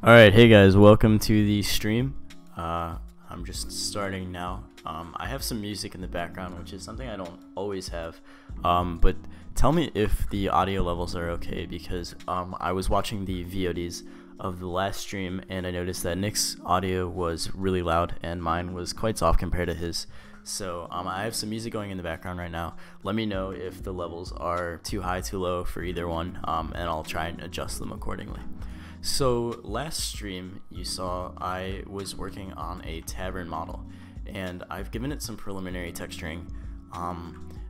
Alright, hey guys, welcome to the stream. I'm just starting now. I have some music in the background, which is something I don't always have. But tell me if the audio levels are okay, because I was watching the VODs of the last stream and I noticed that Nick's audio was really loud and mine was quite soft compared to his. So I have some music going in the background right now. Let me know if the levels are too high, too low for either one, and I'll try and adjust them accordingly. So last stream you saw I was working on a tavern model and I've given it some preliminary texturing.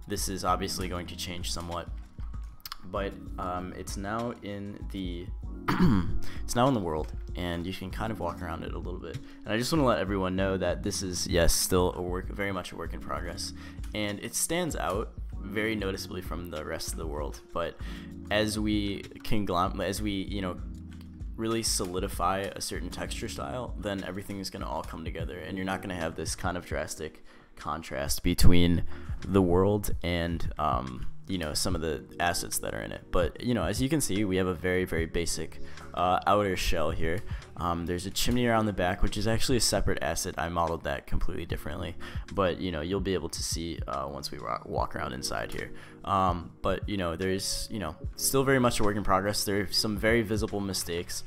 This is obviously going to change somewhat, but it's now in the it's now in the world and you can kind of walk around it a little bit. And I just want to let everyone know that this is, yes, still very much a work in progress, and it stands out very noticeably from the rest of the world. But as we really solidify a certain texture style, then everything is going to all come together and you're not going to have this kind of drastic contrast between the world and some of the assets that are in it. But as you can see, we have a very basic outer shell here. There's a chimney around the back, which is actually a separate asset. I modeled that completely differently, but you'll be able to see once we walk around inside here. But there's still very much a work in progress. There are some very visible mistakes.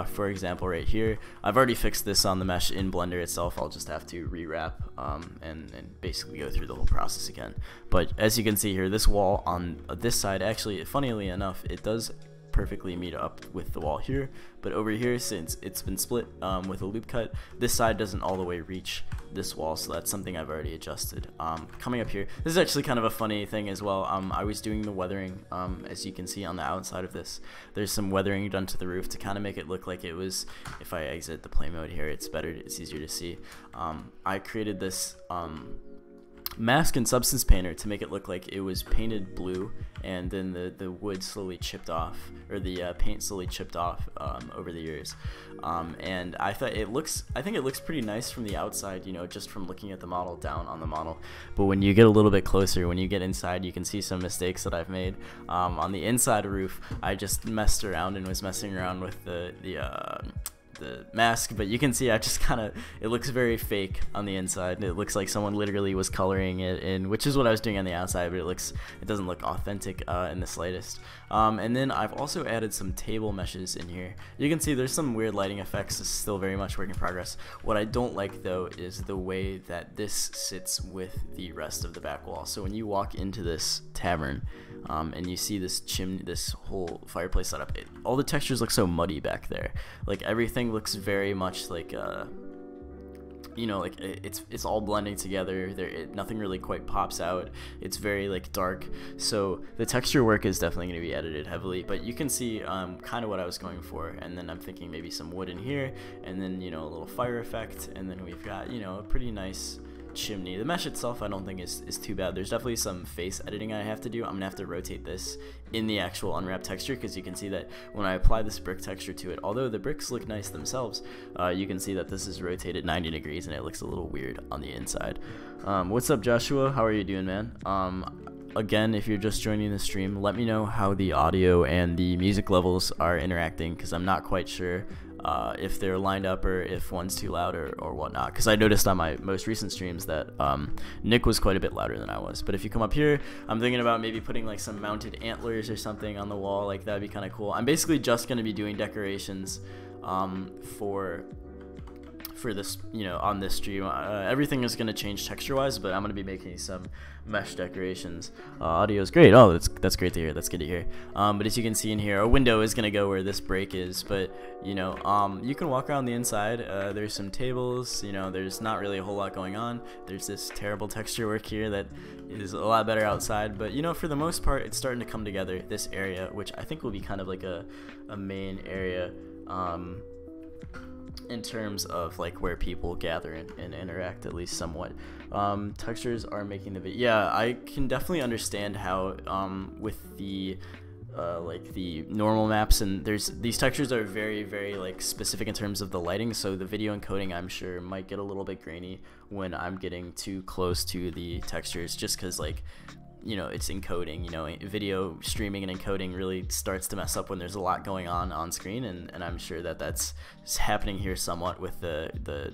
For example, right here, I've already fixed this on the mesh in Blender itself. I'll just have to rewrap and basically go through the whole process again. But as you can see here, this wall on this side, actually, funnily enough, it does perfectly meet up with the wall here, but over here, since it's been split with a loop cut, this side doesn't all the way reach this wall, so that's something I've already adjusted. Coming up here, this is actually kind of a funny thing as well. I was doing the weathering, as you can see on the outside of this. There's some weathering done to the roof to kind of make it look like it was, if I exit the play mode here, it's easier to see. I created this mask and substance painter to make it look like it was painted blue, and then the wood slowly chipped off, or the paint slowly chipped off over the years. And I think it looks pretty nice from the outside, just from looking at the model, down on the model. But when you get a little bit closer, when you get inside, you can see some mistakes that I've made. On the inside roof, I just messed around and was messing around with the mask, but you can see I just it looks very fake on the inside. It looks like someone literally was coloring it in, which is what I was doing on the outside, but it doesn't look authentic in the slightest. And then I've also added some table meshes in here. You can see there's some weird lighting effects. It's still very much work in progress. What I don't like though is the way that this sits with the rest of the back wall. So when you walk into this tavern and you see this chimney, this whole fireplace setup, all the textures look so muddy back there. Like everything looks very much like it's all blending together. Nothing really quite pops out. It's very dark. So the texture work is definitely going to be edited heavily, but you can see kind of what I was going for. And then I'm thinking maybe some wood in here, and then a little fire effect, and then we've got a pretty nice chimney. The mesh itself I don't think is too bad. There's definitely some face editing I have to do. I'm gonna have to rotate this in the actual unwrapped texture, because you can see that when I apply this brick texture to it, although the bricks look nice themselves, you can see that this is rotated 90 degrees and it looks a little weird on the inside. What's up, Joshua? How are you doing, man? Again, if you're just joining the stream, let me know how the audio and the music levels are interacting, because I'm not quite sure if they're lined up or if one's too loud or whatnot, because I noticed on my most recent streams that Nick was quite a bit louder than I was. But if you come up here, I'm thinking about maybe putting some mounted antlers or something on the wall. That'd be kind of cool. I'm basically just going to be doing decorations for this, on this stream. Everything is going to change texture wise, but I'm going to be making some mesh decorations. Audio is great. Oh, that's great to hear. That's good to hear. But as you can see in here, a window is going to go where this break is, but you can walk around the inside. There's some tables. There's not really a whole lot going on. There's this terrible texture work here that is a lot better outside, but for the most part, it's starting to come together, this area, which I think will be kind of like a main area in terms of where people gather and interact, at least somewhat. Textures are making the video. Yeah, I can definitely understand how with the the normal maps, and these textures are very specific in terms of the lighting, so the video encoding I'm sure might get a little bit grainy when I'm getting too close to the textures, just because you know, it's encoding. You know, video streaming and encoding really starts to mess up when there's a lot going on screen, and I'm sure that that's happening here somewhat with the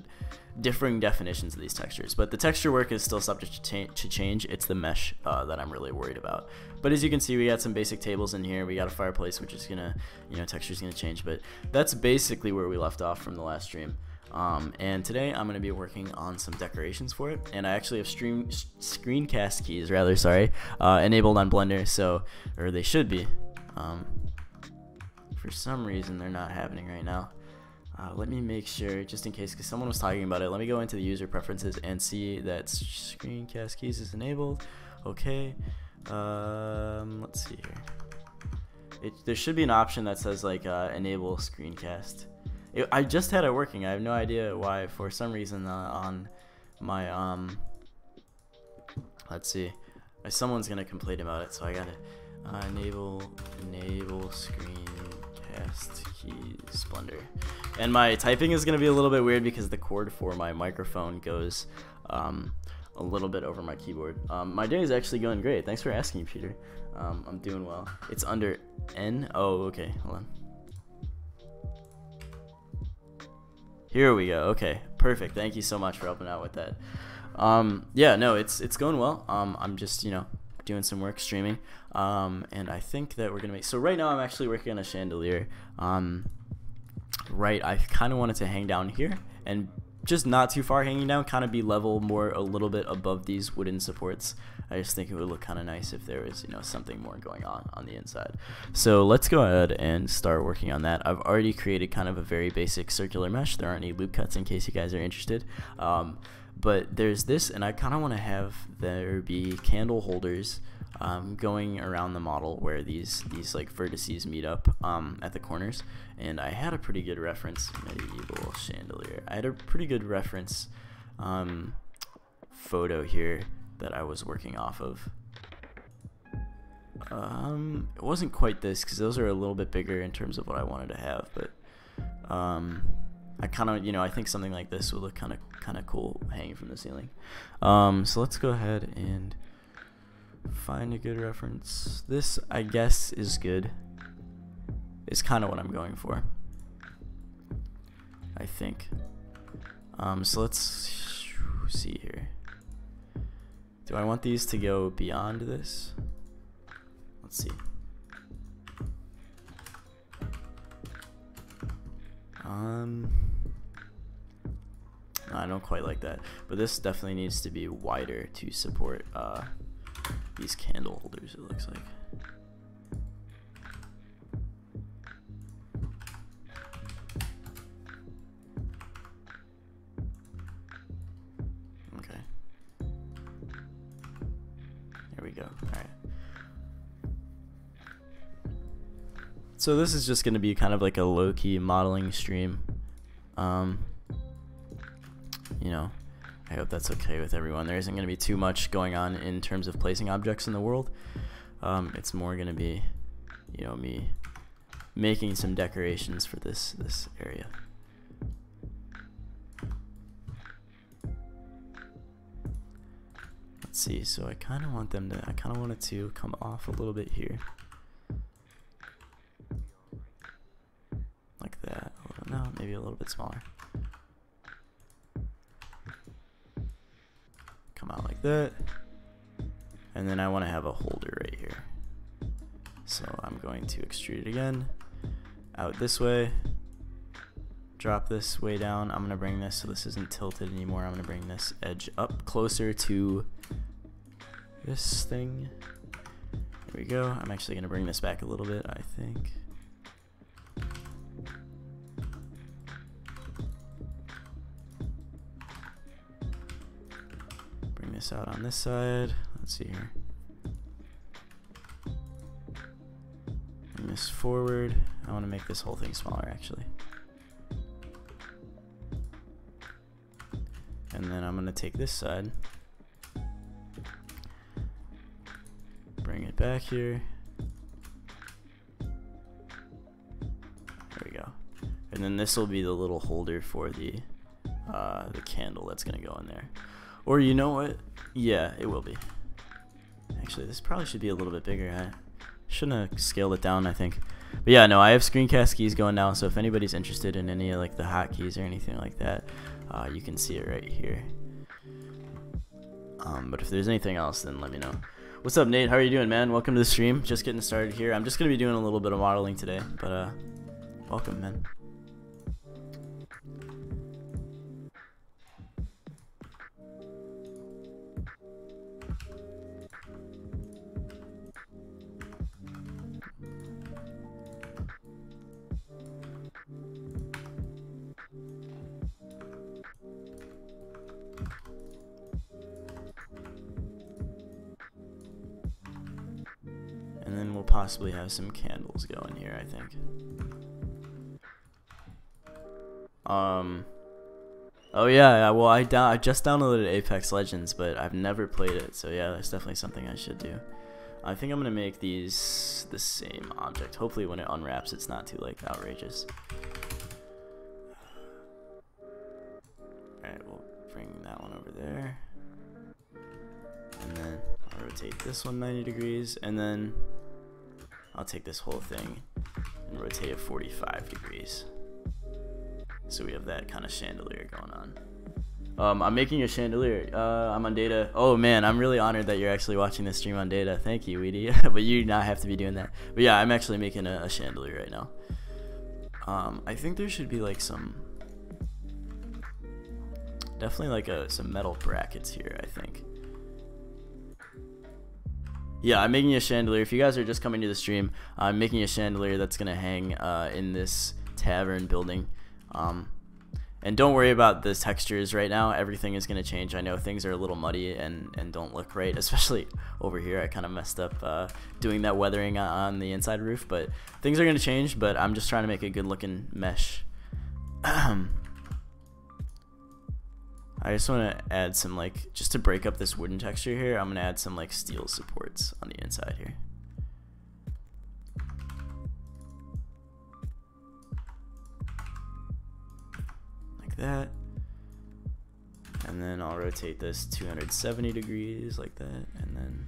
differing definitions of these textures. But the texture work is still subject to change. It's the mesh that I'm really worried about. But as you can see, we got some basic tables in here. We got a fireplace, which is gonna, you know, texture's gonna change. But that's basically where we left off from the last stream. And today I'm going to be working on some decorations for it, and I actually have screencast keys, enabled on Blender, so, or they should be. For some reason they're not happening right now. Let me make sure, just in case, because someone was talking about it. Let me go into the user preferences and see that screencast keys is enabled. Okay. Let's see here. There should be an option that says like enable screencast. I just had it working. I have no idea why. For some reason on my let's see, someone's gonna complain about it, so I gotta enable screencast keys Blender. And my typing is gonna be a little bit weird because the cord for my microphone goes a little bit over my keyboard. My day is actually going great. Thanks for asking, Peter. I'm doing well. It's under N. Oh, okay. Hold on. Here we go. Okay, perfect. Thank you so much for helping out with that. Yeah, no, it's going well. I'm just, you know, doing some work streaming. And I think that we're gonna make. So right now I'm actually working on a chandelier. Right, I kind of wanted to hang down here and just not too far hanging down, kind of be level more a little bit above these wooden supports. I just think it would look kind of nice if there was, you know, something more going on the inside. So let's go ahead and start working on that. I've already created kind of a very basic circular mesh. There aren't any loop cuts in case you guys are interested. But there's this, and I kind of want to have there be candle holders going around the model where these like vertices meet up at the corners. And I had a pretty good reference, medieval chandelier. I had a pretty good reference photo here that I was working off of. It wasn't quite this because those are a little bit bigger in terms of what I wanted to have, but I kind of, you know, I think something like this would look kind of cool hanging from the ceiling. So let's go ahead and find a good reference. This, I guess, is good. It's kind of what I'm going for, I think. So let's see here. Do I want these to go beyond this? Let's see. I don't quite like that, but this definitely needs to be wider to support these candle holders, it looks like. Okay. There we go. Alright. So this is just going to be kind of like a low-key modeling stream. You know, I hope that's okay with everyone. There isn't going to be too much going on in terms of placing objects in the world. It's more going to be, you know, me making some decorations for this area. Let's see. So I kind of want them to. I kind of want it to come off a little bit here, like that. No, maybe a little bit smaller. Come out like that, and then I want to have a holder right here. So I'm going to extrude it again, out this way, drop this way down. I'm going to bring this so this isn't tilted anymore. I'm going to bring this edge up closer to this thing. There we go. I'm actually going to bring this back a little bit, I think. This out on this side. Let's see here. Bring this forward. I want to make this whole thing smaller actually. And then I'm going to take this side, bring it back here. There we go. And then this will be the little holder for the candle that's going to go in there. Or you know what? Yeah, it will be. Actually, this probably should be a little bit bigger. I shouldn't have scaled it down, I think. But yeah, no, I have screencast keys going now, so if anybody's interested in any of like the hotkeys or anything like that, you can see it right here. But if there's anything else, then let me know. What's up, Nate? How are you doing, man? Welcome to the stream. Just getting started here. I'm just gonna be doing a little bit of modeling today, but welcome, man. And then we'll possibly have some candles going here, I think. Oh yeah, well I just downloaded Apex Legends, but I've never played it, so yeah, that's definitely something I should do. I think I'm gonna make these the same object. Hopefully when it unwraps it's not too like outrageous. Alright, we'll bring that one over there. And then I'll rotate this one 90 degrees, and then I'll take this whole thing and rotate it 45 degrees. So we have that kind of chandelier going on. I'm making a chandelier. I'm on Data. Oh man, I'm really honored that you're actually watching this stream on Data. Thank you, Weedy. But you do not have to be doing that. But yeah, I'm actually making a chandelier right now. I think there should be like some, definitely like some metal brackets here, I think. Yeah, I'm making a chandelier. If you guys are just coming to the stream, I'm making a chandelier that's gonna hang in this tavern building. And don't worry about the textures right now. Everything is gonna change. I know things are a little muddy and don't look right, especially over here. I kind of messed up doing that weathering on the inside roof, but things are gonna change. But I'm just trying to make a good looking mesh. I just want to add some, like, just to break up this wooden texture here, I'm going to add some, like, steel supports on the inside here. Like that. And then I'll rotate this 270 degrees like that, and then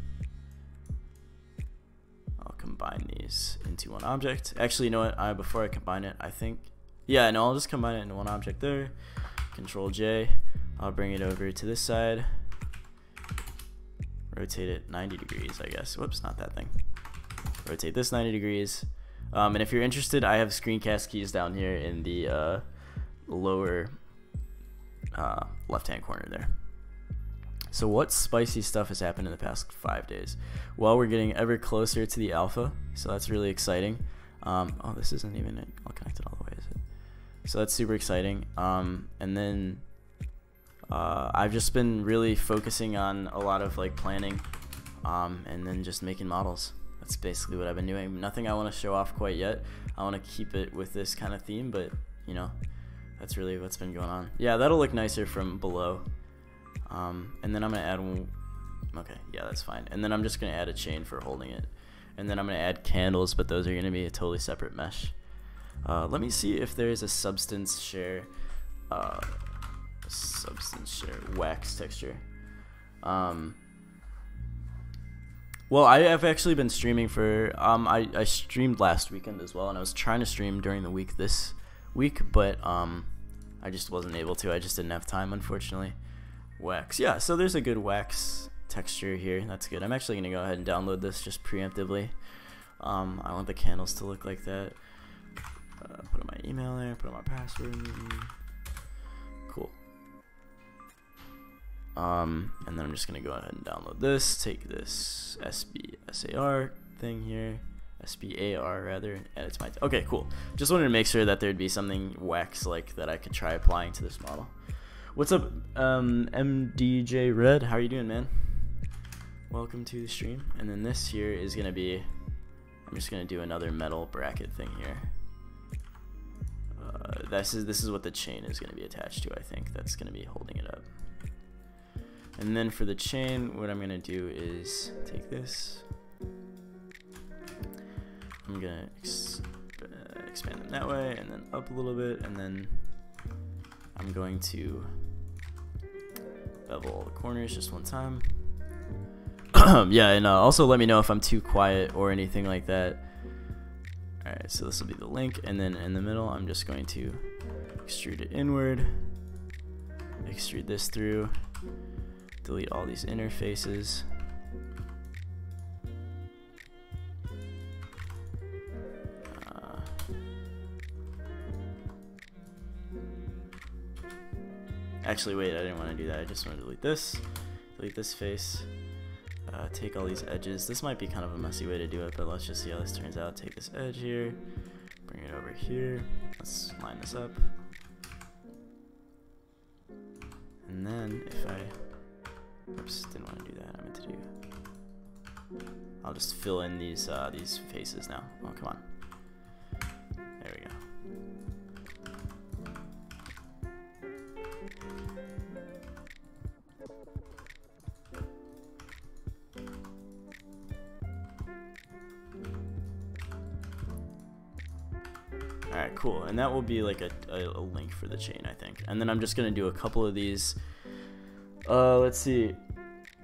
I'll combine these into one object. Actually, you know what, before I combine it, I think, yeah, no, I'll just combine it into one object there. Control J. I'll bring it over to this side, rotate it 90 degrees, I guess. Whoops, not that thing. Rotate this 90 degrees. And if you're interested, I have screencast keys down here in the lower left-hand corner there. So what spicy stuff has happened in the past 5 days? Well, we're getting ever closer to the alpha, so that's really exciting. Oh, this isn't even all connected all the way, is it? So that's super exciting. And then I've just been really focusing on a lot of like planning, and then just making models. That's basically what I've been doing. Nothing I want to show off quite yet. I want to keep it with this kind of theme, but you know, that's really what's been going on. Yeah, that'll look nicer from below. And then I'm gonna add one. Okay, yeah, that's fine. And then I'm just gonna add a chain for holding it. And then I'm gonna add candles, but those are gonna be a totally separate mesh. Let me see if there's a substance share wax texture. Well, I have actually been streaming for I streamed last weekend as well, and I was trying to stream during the week this week, but I just wasn't able to. I just didn't have time, unfortunately. Wax, yeah, so there's a good wax texture here. That's good. I'm actually gonna go ahead and download this just preemptively. I want the candles to look like that. Put in my email there, put in my password. Cool. And then I'm just gonna go ahead and download this, take this SBSAR thing here, SBAR rather, add it to my, okay, cool. Just wanted to make sure that there'd be something wax-like that I could try applying to this model. What's up, MDJ Red? How are you doing, man? Welcome to the stream. And then this here is gonna be, I'm just gonna do another metal bracket thing here. This is what the chain is gonna be attached to. I think that's gonna be holding it up. And then for the chain, what I'm gonna do is take this. I'm gonna expand them that way, and then up a little bit, and then I'm going to bevel all the corners just one time. Yeah, and also let me know if I'm too quiet or anything like that. Alright, so this will be the link, and then in the middle I'm just going to extrude it inward, extrude this through, delete all these interfaces. Actually, wait, I didn't want to do that. I just want to delete this face, take all these edges. This might be kind of a messy way to do it, but let's just see how this turns out. Take this edge here, bring it over here. Let's line this up. And then if I, oops, didn't want to do that. I meant to do, I'll just fill in these faces now. Oh, come on. There we go. Alright, cool. And that will be like a link for the chain, I think. And then I'm just going to do a couple of these. Let's see.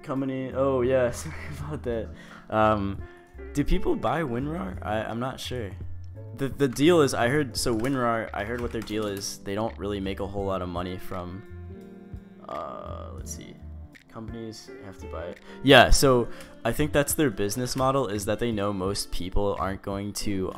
Company. Oh, yeah. Sorry about that. Do people buy WinRAR? I'm not sure. The deal is, I heard, so WinRAR, I heard what their deal is. They don't really make a whole lot of money from, let's see. Companies have to buy it. Yeah, so I think that's their business model, is that they know most people aren't going to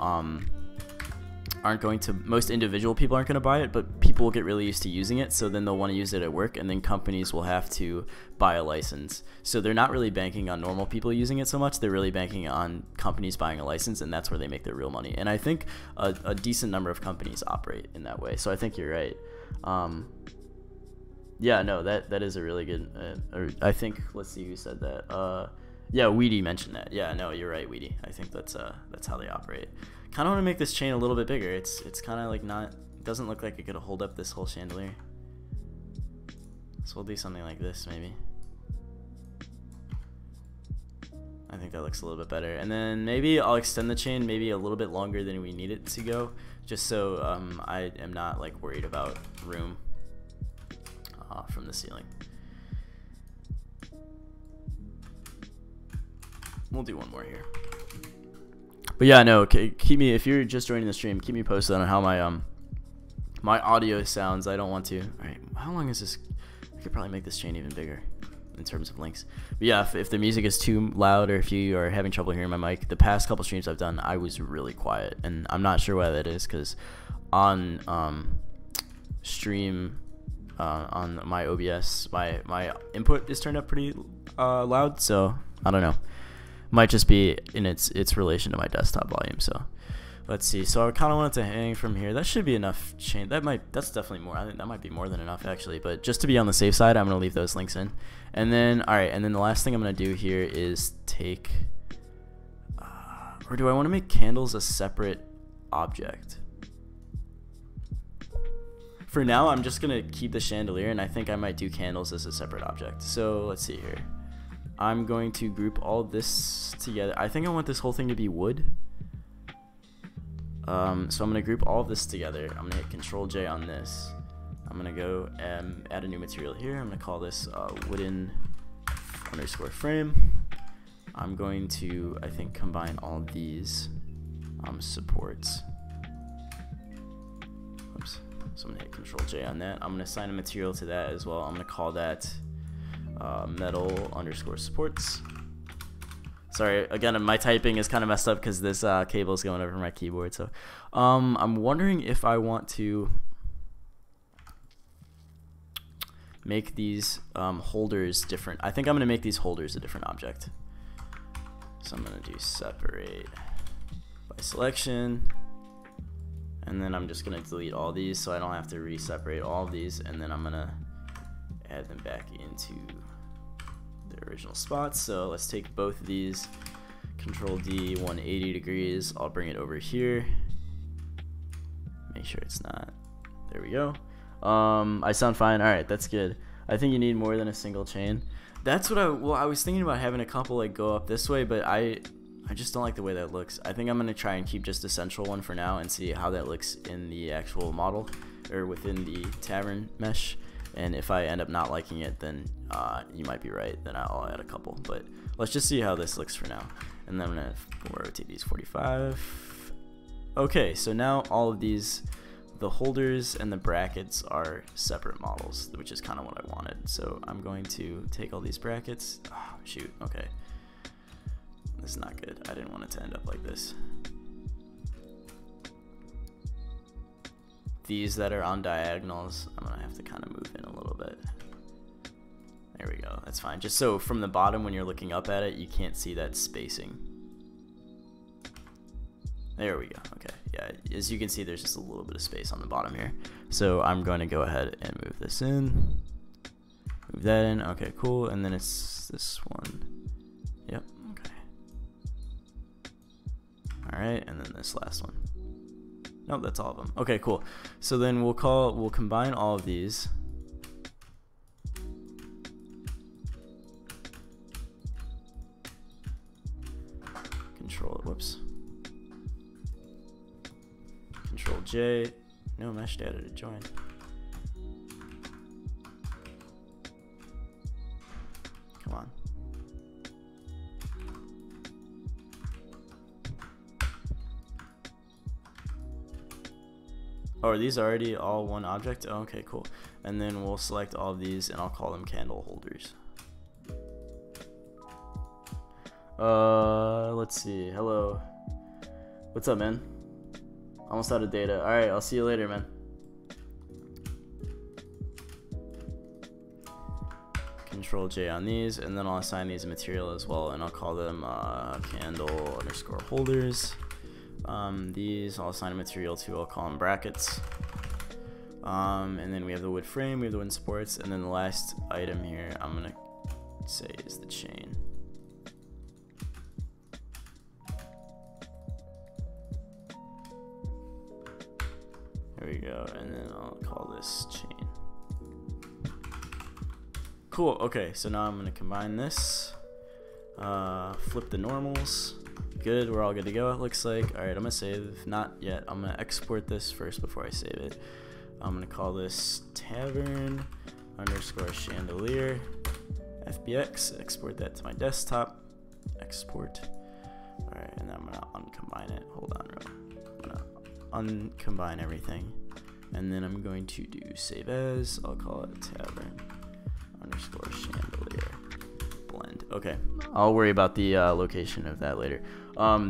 most individual people aren't going to buy it, but people will get really used to using it, so then they'll want to use it at work, and then companies will have to buy a license. So they're not really banking on normal people using it so much, they're really banking on companies buying a license, and that's where they make their real money. And I think a decent number of companies operate in that way, so I think you're right. Yeah, no, that is a really good, I think, let's see who said that. Yeah, Weedy mentioned that. Yeah, no, you're right, Weedy. I think that's how they operate. Kind of want to make this chain a little bit bigger. It's kind of like not, it doesn't look like it could hold up this whole chandelier. So we'll do something like this maybe. I think that looks a little bit better. And then maybe I'll extend the chain maybe a little bit longer than we need it to go, just so I am not like worried about room from the ceiling. We'll do one more here. But yeah, no, keep me, if you're just joining the stream, keep me posted on how my my audio sounds. I don't want to. All right, how long is this? I could probably make this chain even bigger in terms of links. But yeah, if the music is too loud, or if you are having trouble hearing my mic, the past couple streams I've done, I was really quiet, and I'm not sure why that is, because on stream on my OBS, my input is turned up pretty loud, so I don't know. Might just be in its relation to my desktop volume. So let's see. So I kind of want it to hang from here. That should be enough chain. That's definitely more. I think that might be more than enough actually. But just to be on the safe side, I'm gonna leave those links in. And then and then the last thing I'm gonna do here is take, or do I want to make candles a separate object? For now, I'm just gonna keep the chandelier, and I think I might do candles as a separate object. So let's see here. I'm going to group all this together. I think I want this whole thing to be wood. So I'm going to group all of this together. I'm going to hit Control J on this. I'm going to go and add a new material here. I'm going to call this wooden underscore frame. I'm going to, I think, combine all these supports. Oops. So I'm going to hit Control J on that. I'm going to assign a material to that as well. I'm going to call that metal underscore supports. Sorry, again, my typing is kind of messed up because this cable is going over my keyboard. So I'm wondering if I want to make these holders different. I think I'm going to make these holders a different object. So I'm going to do separate by selection. And then I'm just going to delete all these so I don't have to re-separate all of these. And then I'm going to add them back into their original spots. So let's take both of these, Control D, 180 degrees. I'll bring it over here. Make sure it's not. There we go. I sound fine. All right, that's good. I think you need more than a single chain. That's what I was thinking about having a couple like go up this way, but I just don't like the way that looks. I think I'm gonna try and keep just a central one for now and see how that looks in the actual model or within the tavern mesh. And if I end up not liking it, then you might be right, then I'll add a couple. But let's just see how this looks for now. And then I'm gonna rotate these 45. Okay, so now all of these, the holders and the brackets are separate models, which is kind of what I wanted. So I'm going to take all these brackets. Oh, shoot, okay. This is not good. I didn't want it to end up like this. These that are on diagonals, I'm gonna have to kind of move in a little bit. There we go, that's fine. Just so from the bottom when you're looking up at it, you can't see that spacing. There we go, okay. Yeah, as you can see, there's just a little bit of space on the bottom here. So I'm going to go ahead and move this in. Move that in, okay, cool. And then it's this one. Yep, okay. All right, and then this last one. Nope, that's all of them. Okay, cool. So then we'll combine all of these. Control, whoops. Control J. No mesh data to join. Come on. Oh, are these already all one object? Oh, okay, cool. And then we'll select all of these and I'll call them candle holders. Let's see. Hello. What's up, man? Almost out of data. Alright, I'll see you later, man. Control J on these, and then I'll assign these a material as well, and I'll call them candle underscore holders. These I'll assign a material to, I'll call them brackets. And then we have the wood frame, we have the wood supports, and then the last item here I'm gonna say is the chain. There we go, and then I'll call this chain. Cool, okay, so now I'm gonna combine this, flip the normals. Good, we're all good to go, it looks like. Alright, I'm gonna save, not yet. I'm gonna export this first before I save it. I'm gonna call this tavern underscore chandelier FBX, export that to my desktop, export. Alright, and then I'm gonna uncombine it. Hold on, I'm gonna uncombine everything. And then I'm going to do save as, I'll call it tavern underscore chandelier blend. Okay, I'll worry about the location of that later.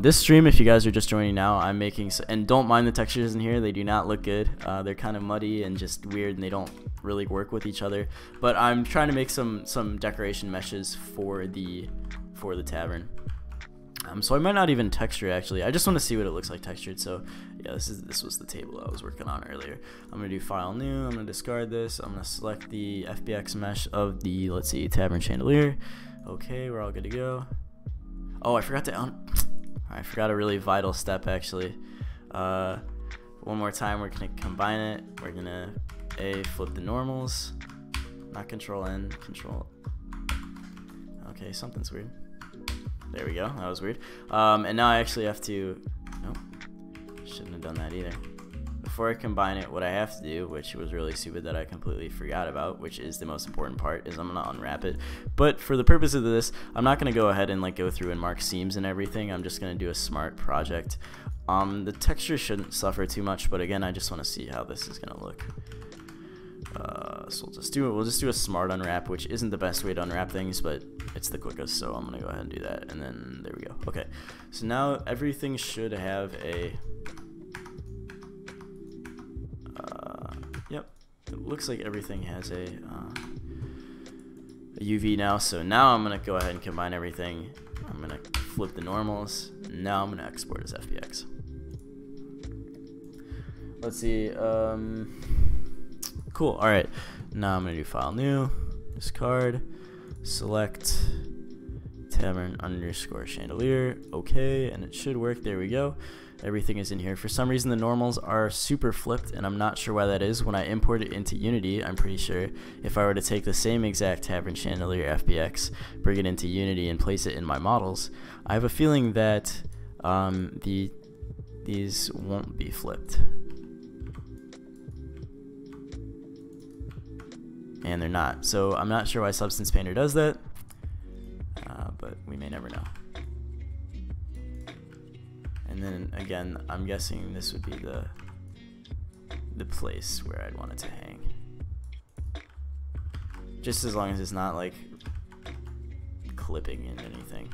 This stream, if you guys are just joining now, I'm making, and don't mind the textures in here, they do not look good. They're kind of muddy and just weird, and they don't really work with each other. But I'm trying to make some decoration meshes for the tavern. So I might not even texture actually. I just want to see what it looks like textured. So yeah, this was the table I was working on earlier. I'm gonna do file new. I'm gonna discard this. I'm gonna select the FBX mesh of the, let's see, tavern chandelier. Okay, we're all good to go. Oh, I forgot a really vital step actually. One more time, we're gonna combine it. We're gonna flip the normals, not control N, control. Okay, something's weird. There we go, that was weird. And now I actually have to, nope, shouldn't have done that either. Before I combine it, what I have to do, which was really stupid that I completely forgot about, which is the most important part, is I'm gonna unwrap it. But for the purpose of this, I'm not gonna go ahead and like go through and mark seams and everything. I'm just gonna do a smart project. The texture shouldn't suffer too much, but again, I just wanna see how this is gonna look. So we'll just do a smart unwrap, which isn't the best way to unwrap things, but it's the quickest, so I'm gonna go ahead and do that, and then there we go. Okay, so now everything should have a yep, it looks like everything has a UV now. So now I'm gonna go ahead and combine everything. I'm gonna flip the normals. Now I'm gonna export as FBX. Let's see, cool. All right, now I'm gonna do file new, discard, select tavern underscore chandelier. Okay, and it should work. There we go. Everything is in here. For some reason, the normals are super flipped, and I'm not sure why that is. When I import it into Unity, I'm pretty sure if I were to take the same exact tavern chandelier FBX, bring it into Unity, and place it in my models, I have a feeling that these won't be flipped. and they're not. So I'm not sure why Substance Painter does that, but we may never know. And then again, I'm guessing this would be the place where I'd want it to hang. Just as long as it's not like clipping in anything.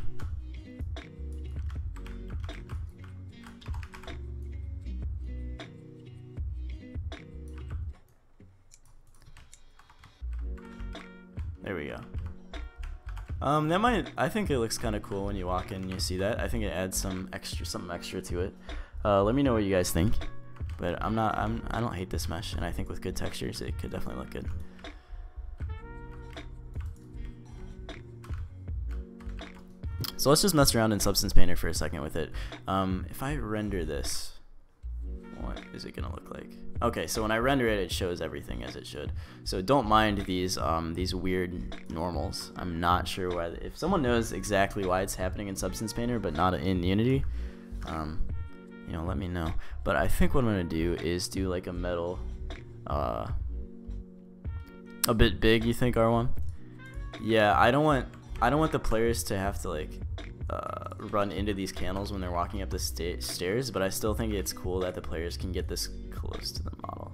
There we go. I think it looks kind of cool when you walk in and you see that. I think it adds something extra to it. Let me know what you guys think. But I don't hate this mesh, and I think with good textures, it could definitely look good. So let's just mess around in Substance Painter for a second with it. If I render this, what is it gonna look like? Okay, so when I render it, it shows everything as it should. So don't mind these weird normals. I'm not sure why. If someone knows exactly why it's happening in Substance Painter but not in Unity, you know, let me know. But I think what I'm gonna do is do like a metal, a bit big. You think, R1? Yeah, I don't want the players to have to like run into these candles when they're walking up the stairs, but I still think it's cool that the players can get this close to the model.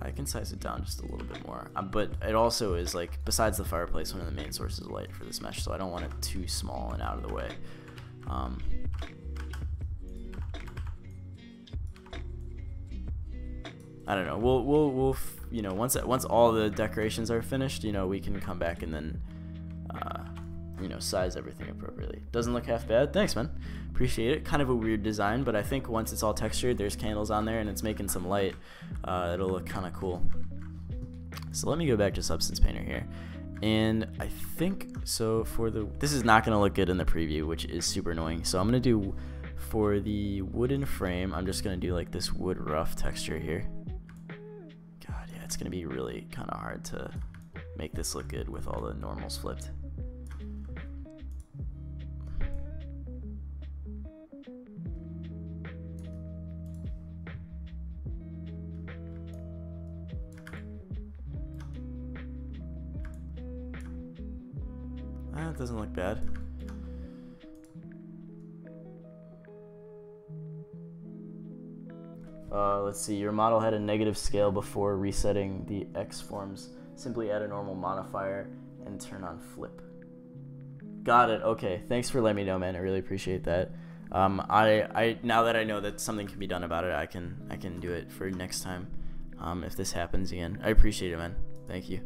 I can size it down just a little bit more, but it also is like, besides the fireplace, one of the main sources of light for this mesh, so I don't want it too small and out of the way. I don't know. We'll you know, once all the decorations are finished, you know, we can come back and then you know, size everything appropriately. Doesn't look half bad. Thanks, man. Appreciate it. Kind of a weird design, but I think once it's all textured, there's candles on there and it's making some light, it'll look kind of cool. So let me go back to Substance Painter here. And I think, so for this is not going to look good in the preview, which is super annoying. So I'm going to do, for the wooden frame, I'm just going to do like this wood rough texture here. God, yeah, it's going to be really kind of hard to make this look good with all the normals flipped. That doesn't look bad. Let's see, your model had a negative scale before resetting the X forms. Simply add a normal modifier and turn on flip. Got it. Okay, thanks for letting me know, man. I really appreciate that. I now that I know that something can be done about it, I can do it for next time. If this happens again, I appreciate it, man. Thank you.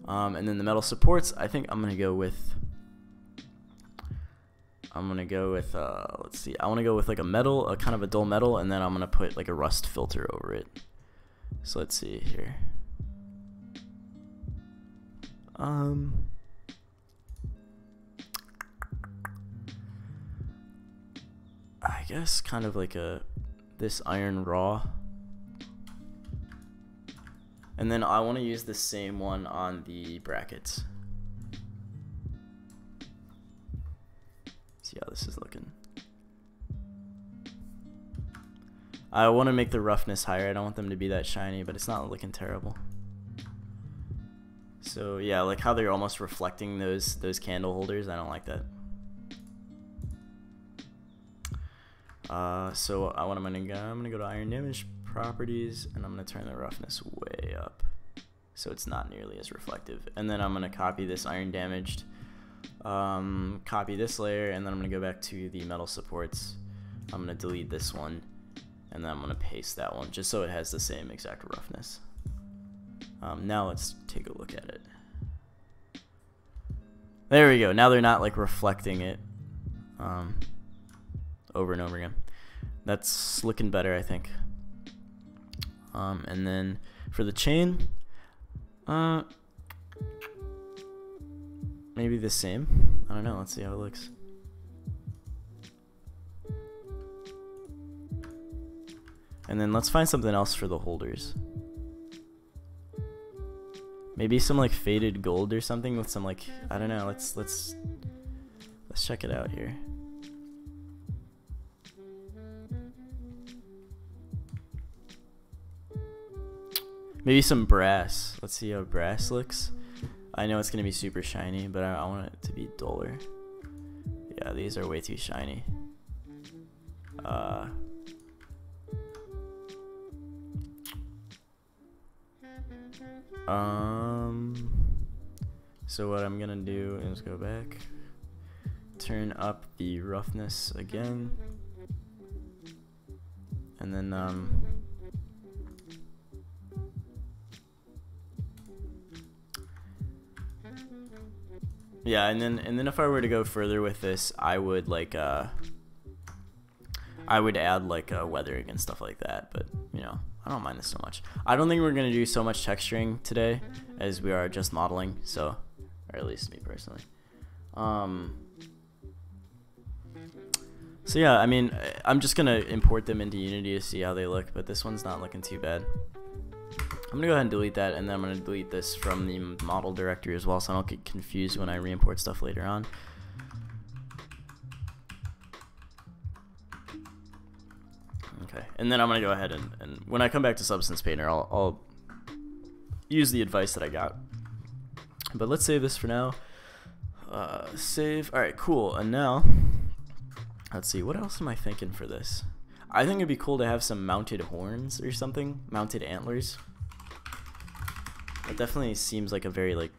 And then the metal supports, I think I'm gonna go with. Let's see, I want to go with like a metal, a kind of a dull metal, and then I'm gonna put like a rust filter over it. So let's see here. I guess kind of like this iron raw. And then I want to use the same one on the brackets. See how this is looking. I want to make the roughness higher. I don't want them to be that shiny, but it's not looking terrible. So yeah, like how they're almost reflecting those candle holders. I don't like that. So I'm gonna go to iron damage properties, and I'm gonna turn the roughness way up so it's not nearly as reflective. And then I'm gonna copy this iron damaged, copy this layer, and then I'm gonna go back to the metal supports. I'm gonna delete this one, and then I'm gonna paste that one just so it has the same exact roughness. Now let's take a look at it. There we go. Now they're not like reflecting it over and over again. That's looking better, I think. And then for the chain, maybe the same. I don't know. Let's see how it looks. And then let's find something else for the holders. Maybe some like faded gold or something with some like, I don't know. Let's check it out here. Maybe some brass. Let's see how brass looks. I know it's gonna be super shiny, but I want it to be duller. Yeah, these are way too shiny. So what I'm gonna do is go back, turn up the roughness again, and then yeah, and then if I were to go further with this, I would like I would add like weathering and stuff like that, but you know, I don't mind this so much. I don't think we're gonna do so much texturing today as we are just modeling, so, or at least me personally. So yeah, I mean, I'm just gonna import them into Unity to see how they look, but this one's not looking too bad. I'm gonna go ahead and delete that, and then I'm gonna delete this from the model directory as well, so I don't get confused when I re-import stuff later on. Okay, and then I'm gonna go ahead and when I come back to Substance Painter, I'll use the advice that I got. But let's save this for now. Save. All right, cool. And now, let's see. What else am I thinking for this? I think it'd be cool to have some mounted horns or something, mounted antlers. It definitely seems like a very like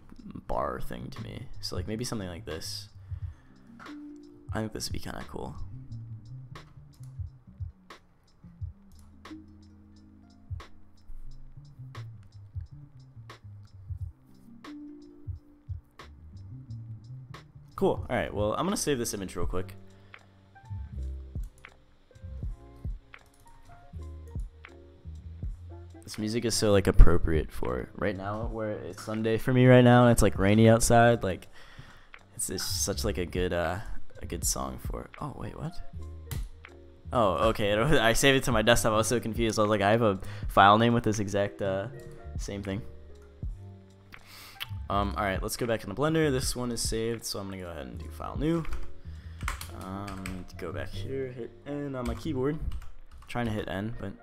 bar thing to me. So like maybe something like this. I think this would be kind of cool. Cool. Alright, well, I'm going to save this image real quick. This music is so, like, appropriate for right now, where it's Sunday for me right now, and it's, like, rainy outside. Like, it's such, like, a good song for... Oh, wait, what? Oh, okay. I saved it to my desktop. I was so confused. I was like, I have a file name with this exact same thing. Alright, let's go back into Blender. This one is saved, so I'm gonna go ahead and do File New. Go back here, hit N on my keyboard. I'm trying to hit N, but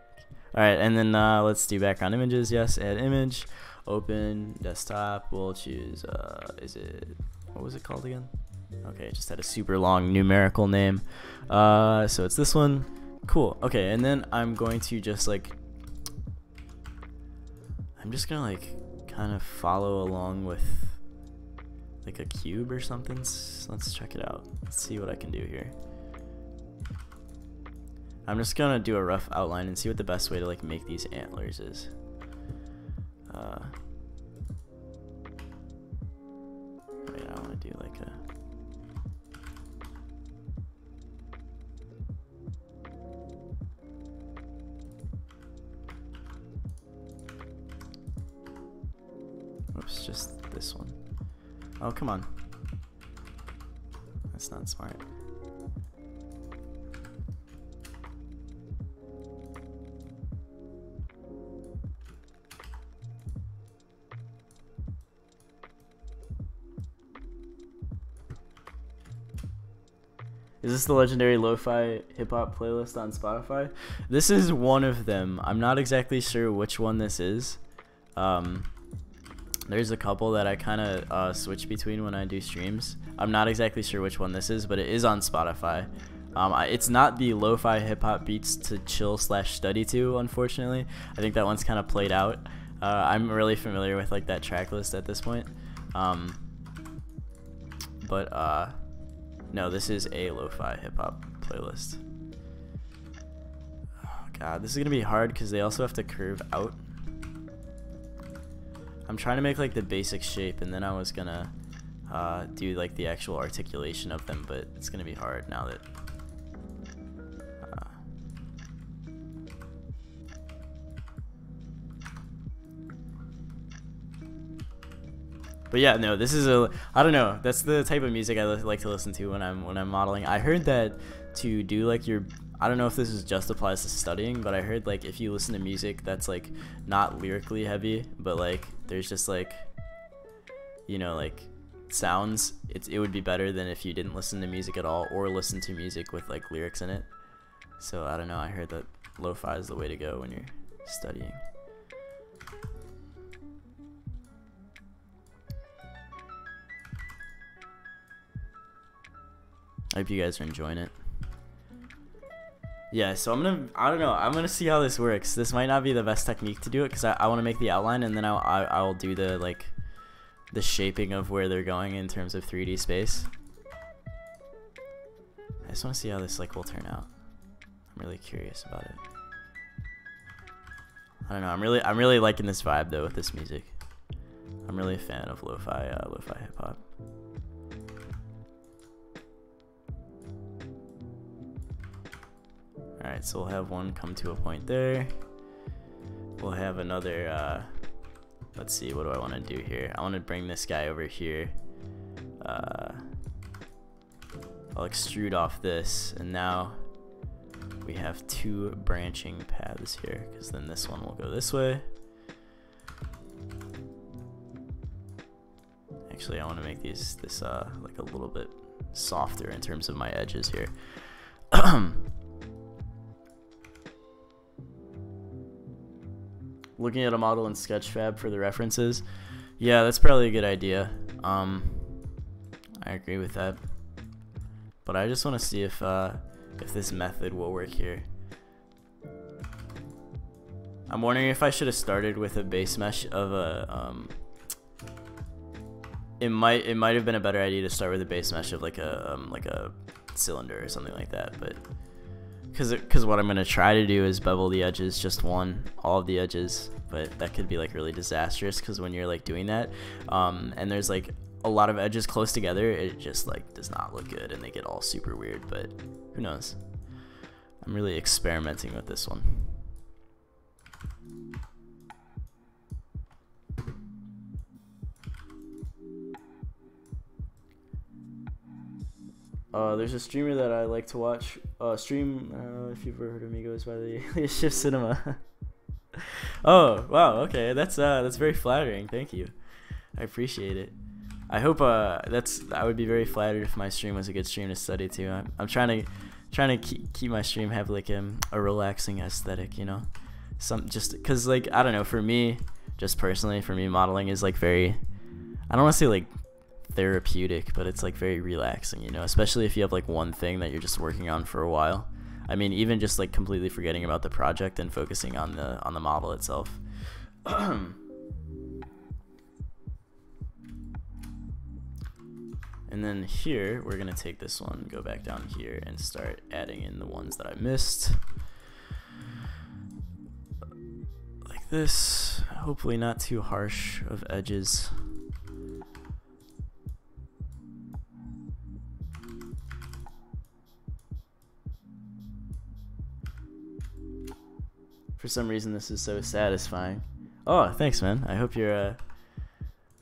alright, and then let's do background images. Yes, add image, open, desktop. We'll choose what was it called again? Okay, it just had a super long numerical name. So it's this one. Cool. Okay, and then I'm going to just like kind of follow along with like a cube or something. Let's check it out. Let's see what I can do here. I'm just gonna do a rough outline and see what the best way to like make these antlers is. Wait, I want to do like a... Oops, just this one. Oh, come on. That's not smart. Is this the legendary lo-fi hip-hop playlist on Spotify? This is one of them. I'm not exactly sure which one this is. There's a couple that I kind of switch between when I do streams. I'm not exactly sure which one this is, but it is on Spotify. It's not the lo-fi hip-hop beats to chill/study to, unfortunately. I think that one's kind of played out. I'm really familiar with like that track list at this point. No, this is a lo-fi hip-hop playlist. Oh god, this is gonna be hard because they also have to curve out. I'm trying to make like the basic shape, and then I was gonna do like the actual articulation of them, but it's gonna be hard now that but yeah, no, this is I don't know, that's the type of music I like to listen to when I'm modeling. I heard that to do like your, I don't know if this is just applies to studying, but I heard like if you listen to music that's like not lyrically heavy, but like there's just like, you know, like sounds, it would be better than if you didn't listen to music at all or listen to music with like lyrics in it. So I don't know, I heard that lo-fi is the way to go when you're studying. I hope you guys are enjoying it. Yeah, so I don't know, I'm gonna see how this works. This might not be the best technique to do it, because I want to make the outline, and then I'll do the, like, the shaping of where they're going in terms of 3D space. I just want to see how this, like, will turn out. I'm really curious about it. I don't know, I'm really liking this vibe, though, with this music. I'm really a fan of lo-fi hip-hop. Alright, so we'll have one come to a point there. We'll have another, let's see, what do I want to do here? I want to bring this guy over here. I'll extrude off this, and now we have two branching paths here, because then this one will go this way. Actually, I want to make this like a little bit softer in terms of my edges here. Looking at a model in Sketchfab for the references, yeah, that's probably a good idea. I agree with that, but I just want to see if this method will work here. I'm wondering if I should have started with a base mesh of a it might have been a better idea to start with a base mesh of like a cylinder or something like that, but because what I'm gonna try to do is bevel the edges, just all of the edges, but that could be like really disastrous, because when you're like doing that and there's like a lot of edges close together, it just like does not look good and they get all super weird. But who knows, I'm really experimenting with this one. There's a streamer that I like to watch. If you've ever heard of me, goes by the Shift Cinema. Oh wow, okay, that's very flattering. Thank you, I appreciate it. I hope I would be very flattered if my stream was a good stream to study to. I'm trying to keep my stream have like a relaxing aesthetic, you know. Just because, like, I don't know, for me, just personally, for me, modeling is like very, I don't want to say like therapeutic, but it's like very relaxing, you know, especially if you have like one thing that you're just working on for a while. I mean, even just like completely forgetting about the project and focusing on the model itself. And then here we're gonna take this one, go back down here, and start adding in the ones that I missed, like this. Hopefully not too harsh of edges. For some reason, this is so satisfying. Oh, thanks, man. I hope you're.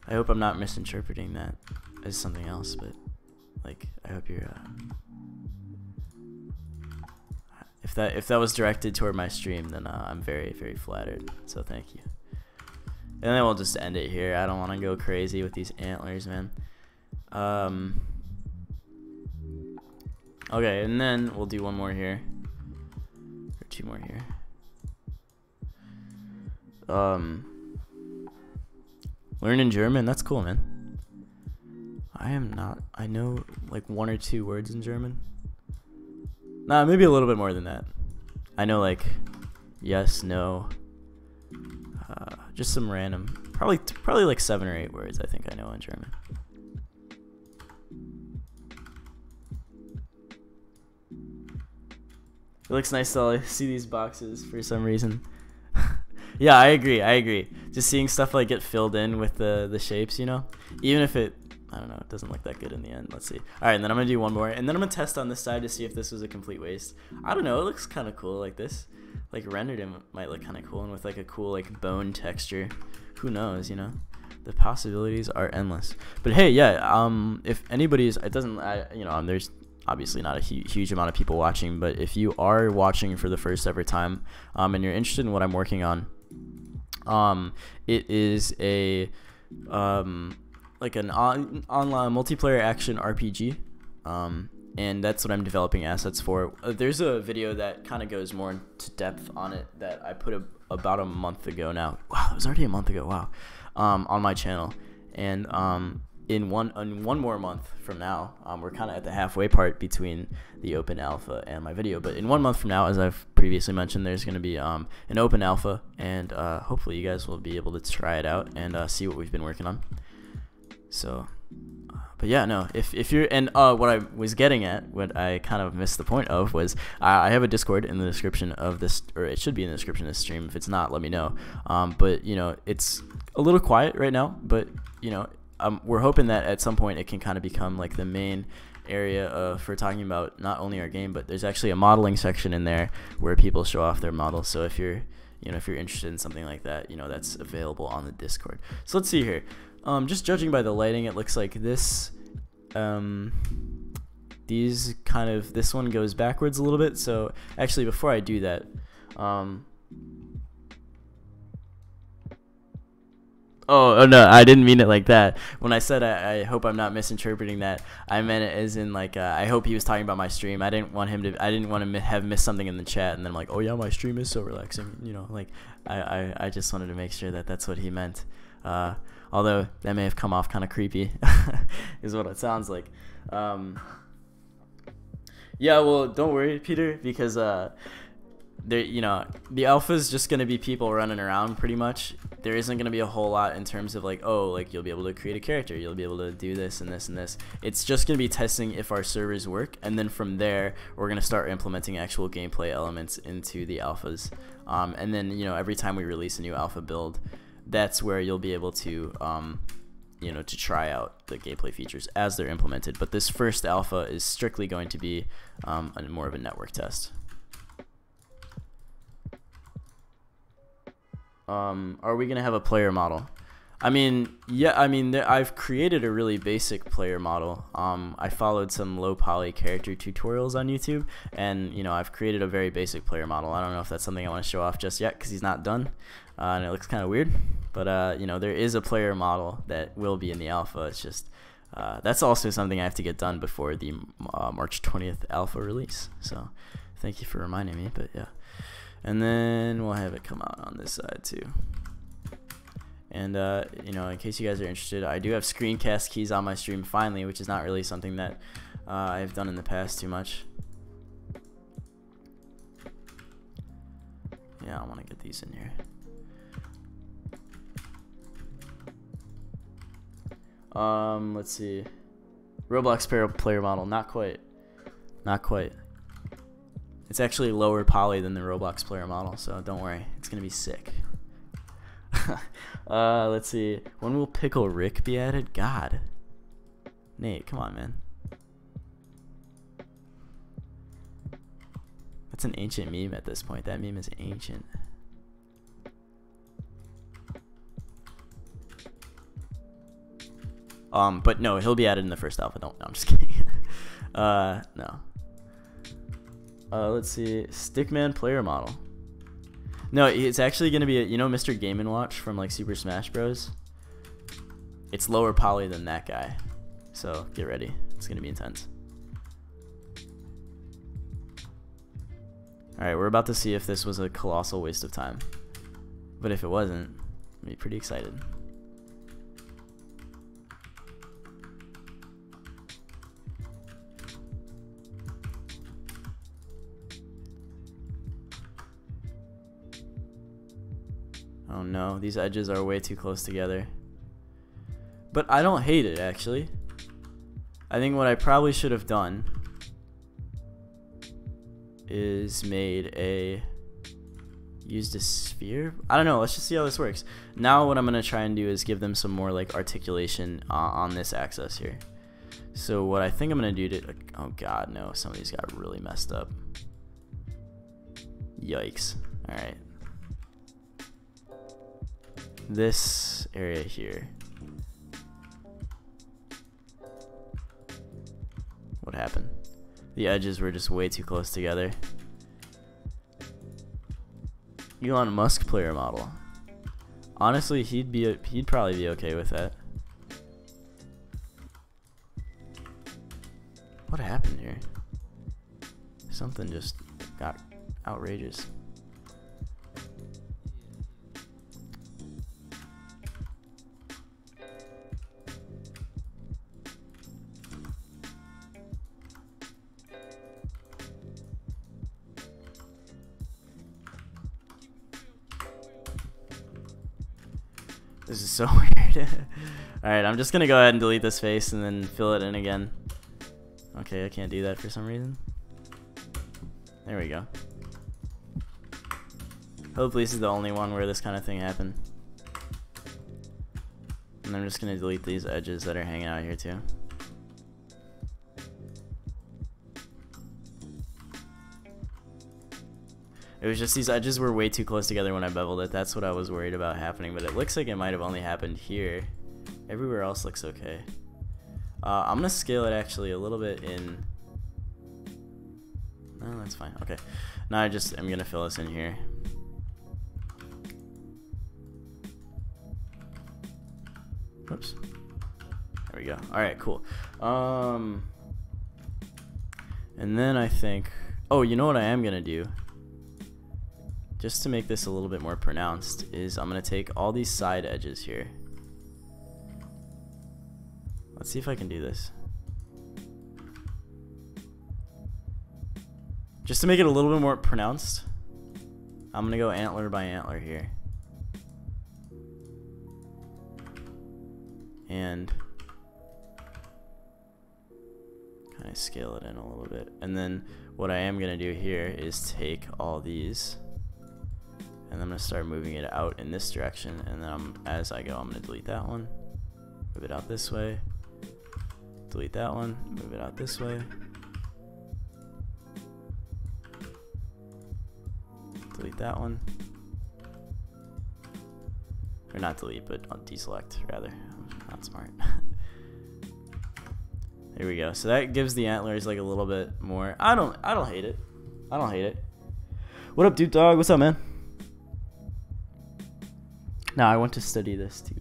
I hope I'm not misinterpreting that as something else, but like, I hope you're. If that was directed toward my stream, then I'm very, very flattered. So thank you. And then we'll just end it here. I don't want to go crazy with these antlers, man. Okay, and then we'll do one more here, or two more here. Learning German, that's cool, man. I know like 1 or 2 words in German. Nah, maybe a little bit more than that. I know like yes, no, just some random, probably like 7 or 8 words I think I know in German. It looks nice to see these boxes for some reason. Yeah, I agree. Just seeing stuff like get filled in with the shapes, you know, even if it, I don't know, it doesn't look that good in the end. Let's see. All right, and then I'm gonna do one more, and then I'm gonna test on this side to see if this was a complete waste. I don't know, it looks kind of cool like this. Like rendered, it might look kind of cool, and with like a cool like bone texture. Who knows, you know? The possibilities are endless. But hey, yeah, if anybody's, it doesn't, you know, there's obviously not a huge amount of people watching, but if you are watching for the first ever time, and you're interested in what I'm working on, it is a like an online multiplayer action RPG, and that's what I'm developing assets for. There's a video that kind of goes more into depth on it that I put about a month ago now. Wow, it was already a month ago. Wow, on my channel, and in one more month from now, we're kind of at the halfway part between the open alpha and my video, but in 1 month from now, as I've previously mentioned, there's going to be an open alpha, and hopefully you guys will be able to try it out and see what we've been working on. So but yeah, no, if you're, and what I was getting at, what I kind of missed the point of, was I have a Discord in the description of this, or it should be in the description of this stream. If it's not, let me know. But you know, it's a little quiet right now, but you know, we're hoping that at some point it can kind of become like the main area for talking about not only our game, but there's actually a modeling section in there where people show off their models. So if you're, you know, if you're interested in something like that, you know, that's available on the Discord. So let's see here. Just judging by the lighting, it looks like this, these kind of, this one goes backwards a little bit. So actually, before I do that, oh no, I didn't mean it like that. When I said I hope I'm not misinterpreting that, I meant it as in like I hope he was talking about my stream. I didn't want him to. I didn't want to have missed something in the chat, and then I'm like, oh yeah, my stream is so relaxing. You know, like I just wanted to make sure that that's what he meant. Although that may have come off kind of creepy, is what it sounds like. Yeah, well, don't worry, Peter, because there, you know, the alpha is just gonna be people running around pretty much. There isn't gonna be a whole lot in terms of like, oh, like you'll be able to create a character, you'll be able to do this and this and this. It's just gonna be testing if our servers work, and then from there we're gonna start implementing actual gameplay elements into the alphas. And then, you know, every time we release a new alpha build, that's where you'll be able to you know, to try out the gameplay features as they're implemented. But this first alpha is strictly going to be more of a network test. Are we gonna have a player model? I mean, yeah, I mean, I've created a really basic player model. I followed some low poly character tutorials on YouTube, and you know, I've created a very basic player model. I don't know if that's something I want to show off just yet because he's not done, and it looks kind of weird. But you know, there is a player model that will be in the alpha. It's just that's also something I have to get done before the March 20th alpha release. So thank you for reminding me. But yeah, and then we'll have it come out on this side too. And you know, in case you guys are interested, I do have screencast keys on my stream finally, which is not really something that I've done in the past too much. Yeah, I want to get these in here. Let's see. Roblox player model, not quite. Not quite. It's actually lower poly than the Roblox player model, so don't worry, it's gonna be sick. Let's see. When will Pickle Rick be added? God. Nate, come on, man. That's an ancient meme at this point. That meme is ancient. But no, he'll be added in the first alpha. No, I'm just kidding. No. Let's see. Stickman player model. No, it's actually going to be, you know, Mr. Game & Watch from like Super Smash Bros. It's lower poly than that guy. So get ready. It's going to be intense. Alright, we're about to see if this was a colossal waste of time. But if it wasn't, I'd be pretty excited. Oh no, these edges are way too close together. But I don't hate it, actually. I think what I probably should have done is used a sphere? I don't know, let's just see how this works. Now what I'm going to try and do is give them some more like articulation on this axis here. So what I think I'm going to do to, oh god, no, some of these got really messed up. Yikes. Alright. This area here. What happened? The edges were just way too close together. Elon Musk player model. Honestly, he'd probably be okay with that. What happened here? Something just got outrageous. This is so weird. Alright, I'm just gonna go ahead and delete this face and then fill it in again. Okay, I can't do that for some reason. There we go. Hopefully this is the only one where this kind of thing happened. And I'm just gonna delete these edges that are hanging out here too. It was just these edges were way too close together when I beveled it. That's what I was worried about happening, but it looks like it might have only happened here. Everywhere else looks okay. I'm gonna scale it actually a little bit in. No, that's fine. Okay. Now I'm gonna fill this in here. Oops. There we go. All right, cool. And then I think, oh, you know what I am gonna do? Just to make this a little bit more pronounced, is I'm gonna take all these side edges here. Let's see if I can do this. Just to make it a little bit more pronounced, I'm gonna go antler by antler here. And kind of scale it in a little bit. And then what I am gonna do here is take all these and I'm gonna start moving it out in this direction, and then as I go, I'm gonna delete that one, move it out this way, delete that one, move it out this way, delete that one, or not delete, but deselect rather. I'm not smart. There we go. So that gives the antlers like a little bit more. I don't hate it. I don't hate it. What up, Dude Dog? What's up, man? Now I want to study this too.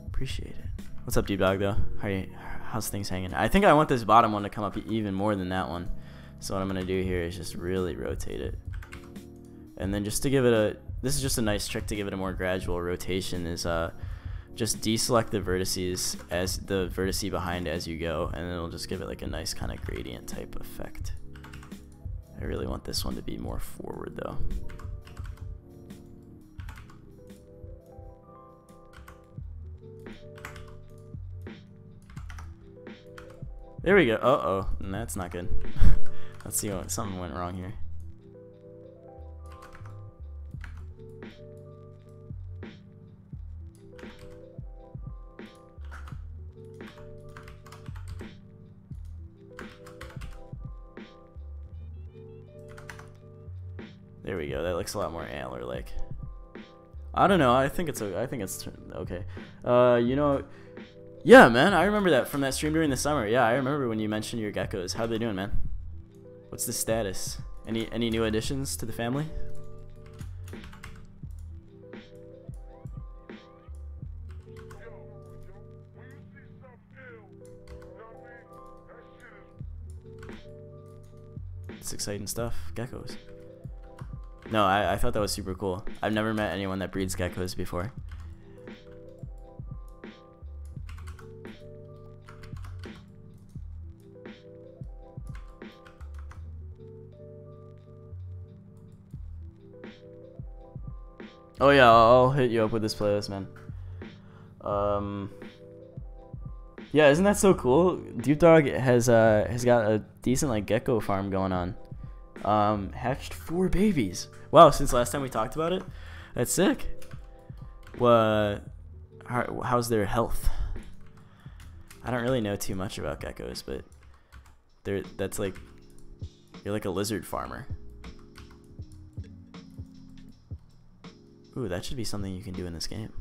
Appreciate it. What's up, Deep Dog, though? How's things hanging? I think I want this bottom one to come up even more than that one. So what I'm gonna do here is just really rotate it, and then just to give it a. This is just a nice trick to give it a more gradual rotation. Is just deselect the vertices as the vertice behind as you go, and then it'll just give it like a nice kind of gradient type effect. I really want this one to be more forward though. There we go. Uh-oh. That's not good. Let's see what something went wrong here. There we go. That looks a lot more antler-like. I don't know. I think it's okay. You know, yeah, man. I remember that from that stream during the summer. Yeah, I remember when you mentioned your geckos. How are they doing, man? What's the status? Any new additions to the family? It's exciting stuff. Geckos. No, I thought that was super cool. I've never met anyone that breeds geckos before. Oh yeah, I'll hit you up with this playlist, man. Yeah, isn't that so cool? Deep Dog has got a decent like gecko farm going on. Hatched 4 babies. Wow, since last time we talked about it, that's sick. How's their health? I don't really know too much about geckos, but you're like a lizard farmer. Ooh, that should be something you can do in this game.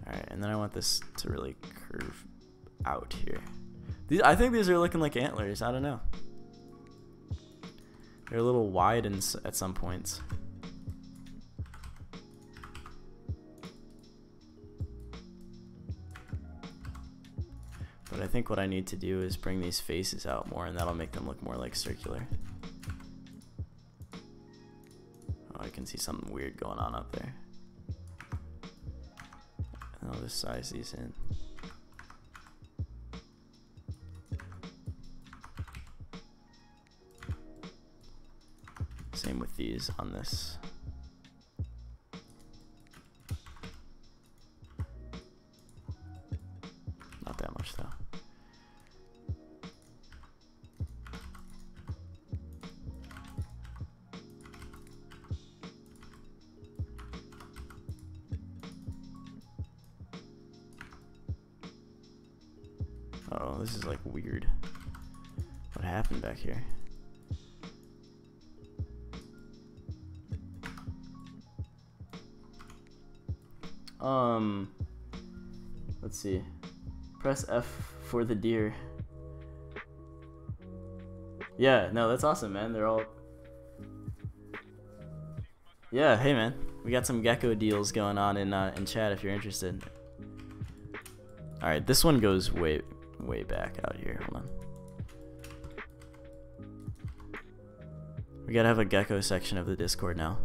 Alright, and then I want this to really curve out here. I think these are looking like antlers. I don't know. They're a little wide at some points. But I think what I need to do is bring these faces out more, and that'll make them look more like circular. Oh, I can see something weird going on up there. And I'll just size these in. Same with these on this. Not that much though. Oh, this is like weird. What happened back here? Let's see. Press F for the deer. Yeah, no, that's awesome, man. They're all... Yeah, hey, man. We got some gecko deals going on in chat if you're interested. Alright, this one goes way back out here. Hold on. We gotta have a gecko section of the Discord now.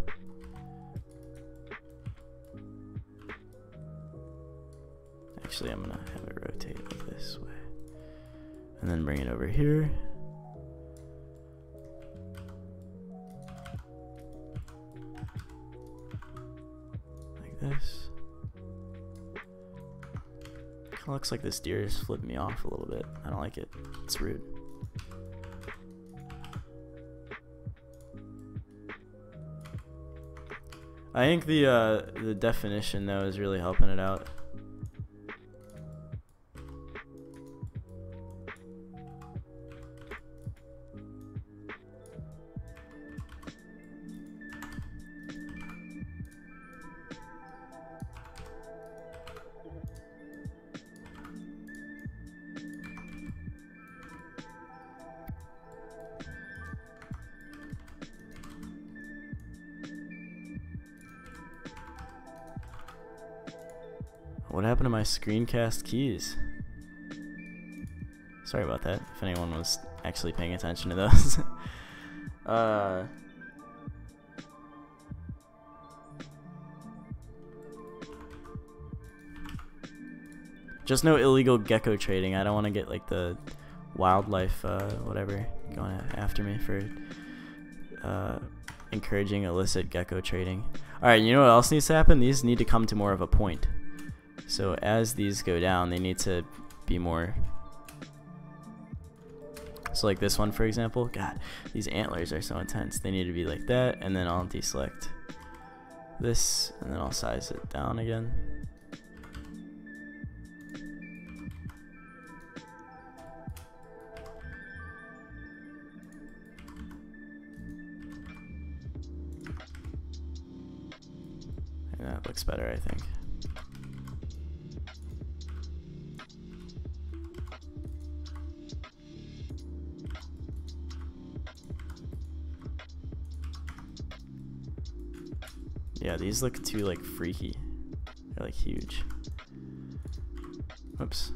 Actually, I'm gonna have it rotate like this way. And then bring it over here. Like this. Kinda looks like this deer is flipping me off a little bit. I don't like it. It's rude. I think the definition though is really helping it out. What happened to my screencast keys? Sorry about that, if anyone was actually paying attention to those. Just no illegal gecko trading. I don't want to get like the wildlife whatever going after me for encouraging illicit gecko trading. Alright, you know what else needs to happen? These need to come to more of a point. So as these go down, they need to be more... So like this one, for example. God, these antlers are so intense. They need to be like that, and then I'll deselect this, and then I'll size it down again. And that looks better, I think. Yeah, these look too like freaky. They're like huge. Whoops.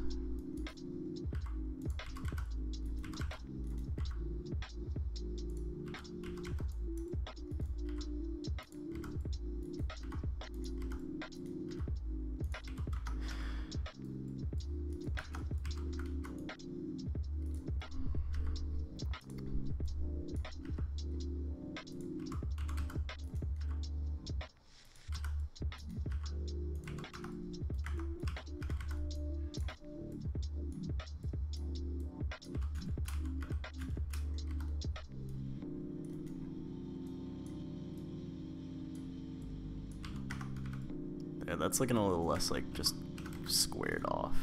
Yeah, that's looking a little less like just squared off.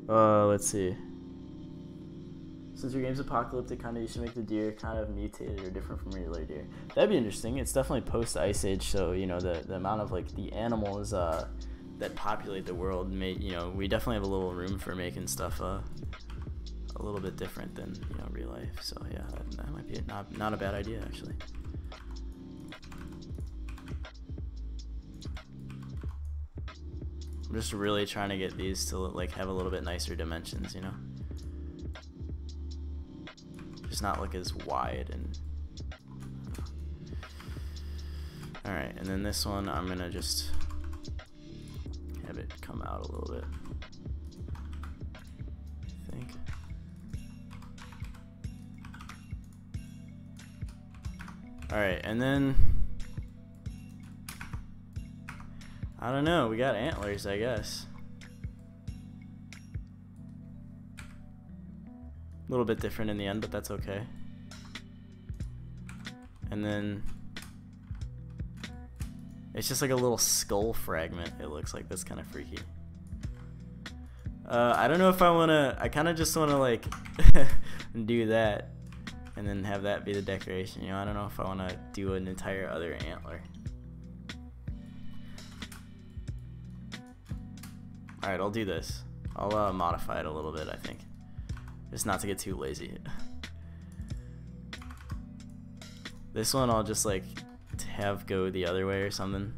Let's see. Since your game's apocalyptic, kind of you should make the deer kind of mutated or different from regular deer. That'd be interesting. It's definitely post Ice Age, so you know the amount of like the animals that populate the world. We definitely have a little room for making stuff a little bit different than real life. So yeah, that might be not a bad idea actually. I'm just really trying to get these to like have a little bit nicer dimensions, just not look as wide. And all right, and then this one I'm gonna just have it come out a little bit. Alright, and then I don't know, we got antlers, I guess. A little bit different in the end, but that's okay. And then it's just like a little skull fragment, it looks like. That's kind of freaky. I don't know if I wanna, I kind of just wanna like do that and then have that be the decoration, you know. I don't know if I wanna do an entire other antler. Alright, I'll do this. I'll modify it a little bit, I think. Just not to get too lazy. This one I'll just like have go the other way or something.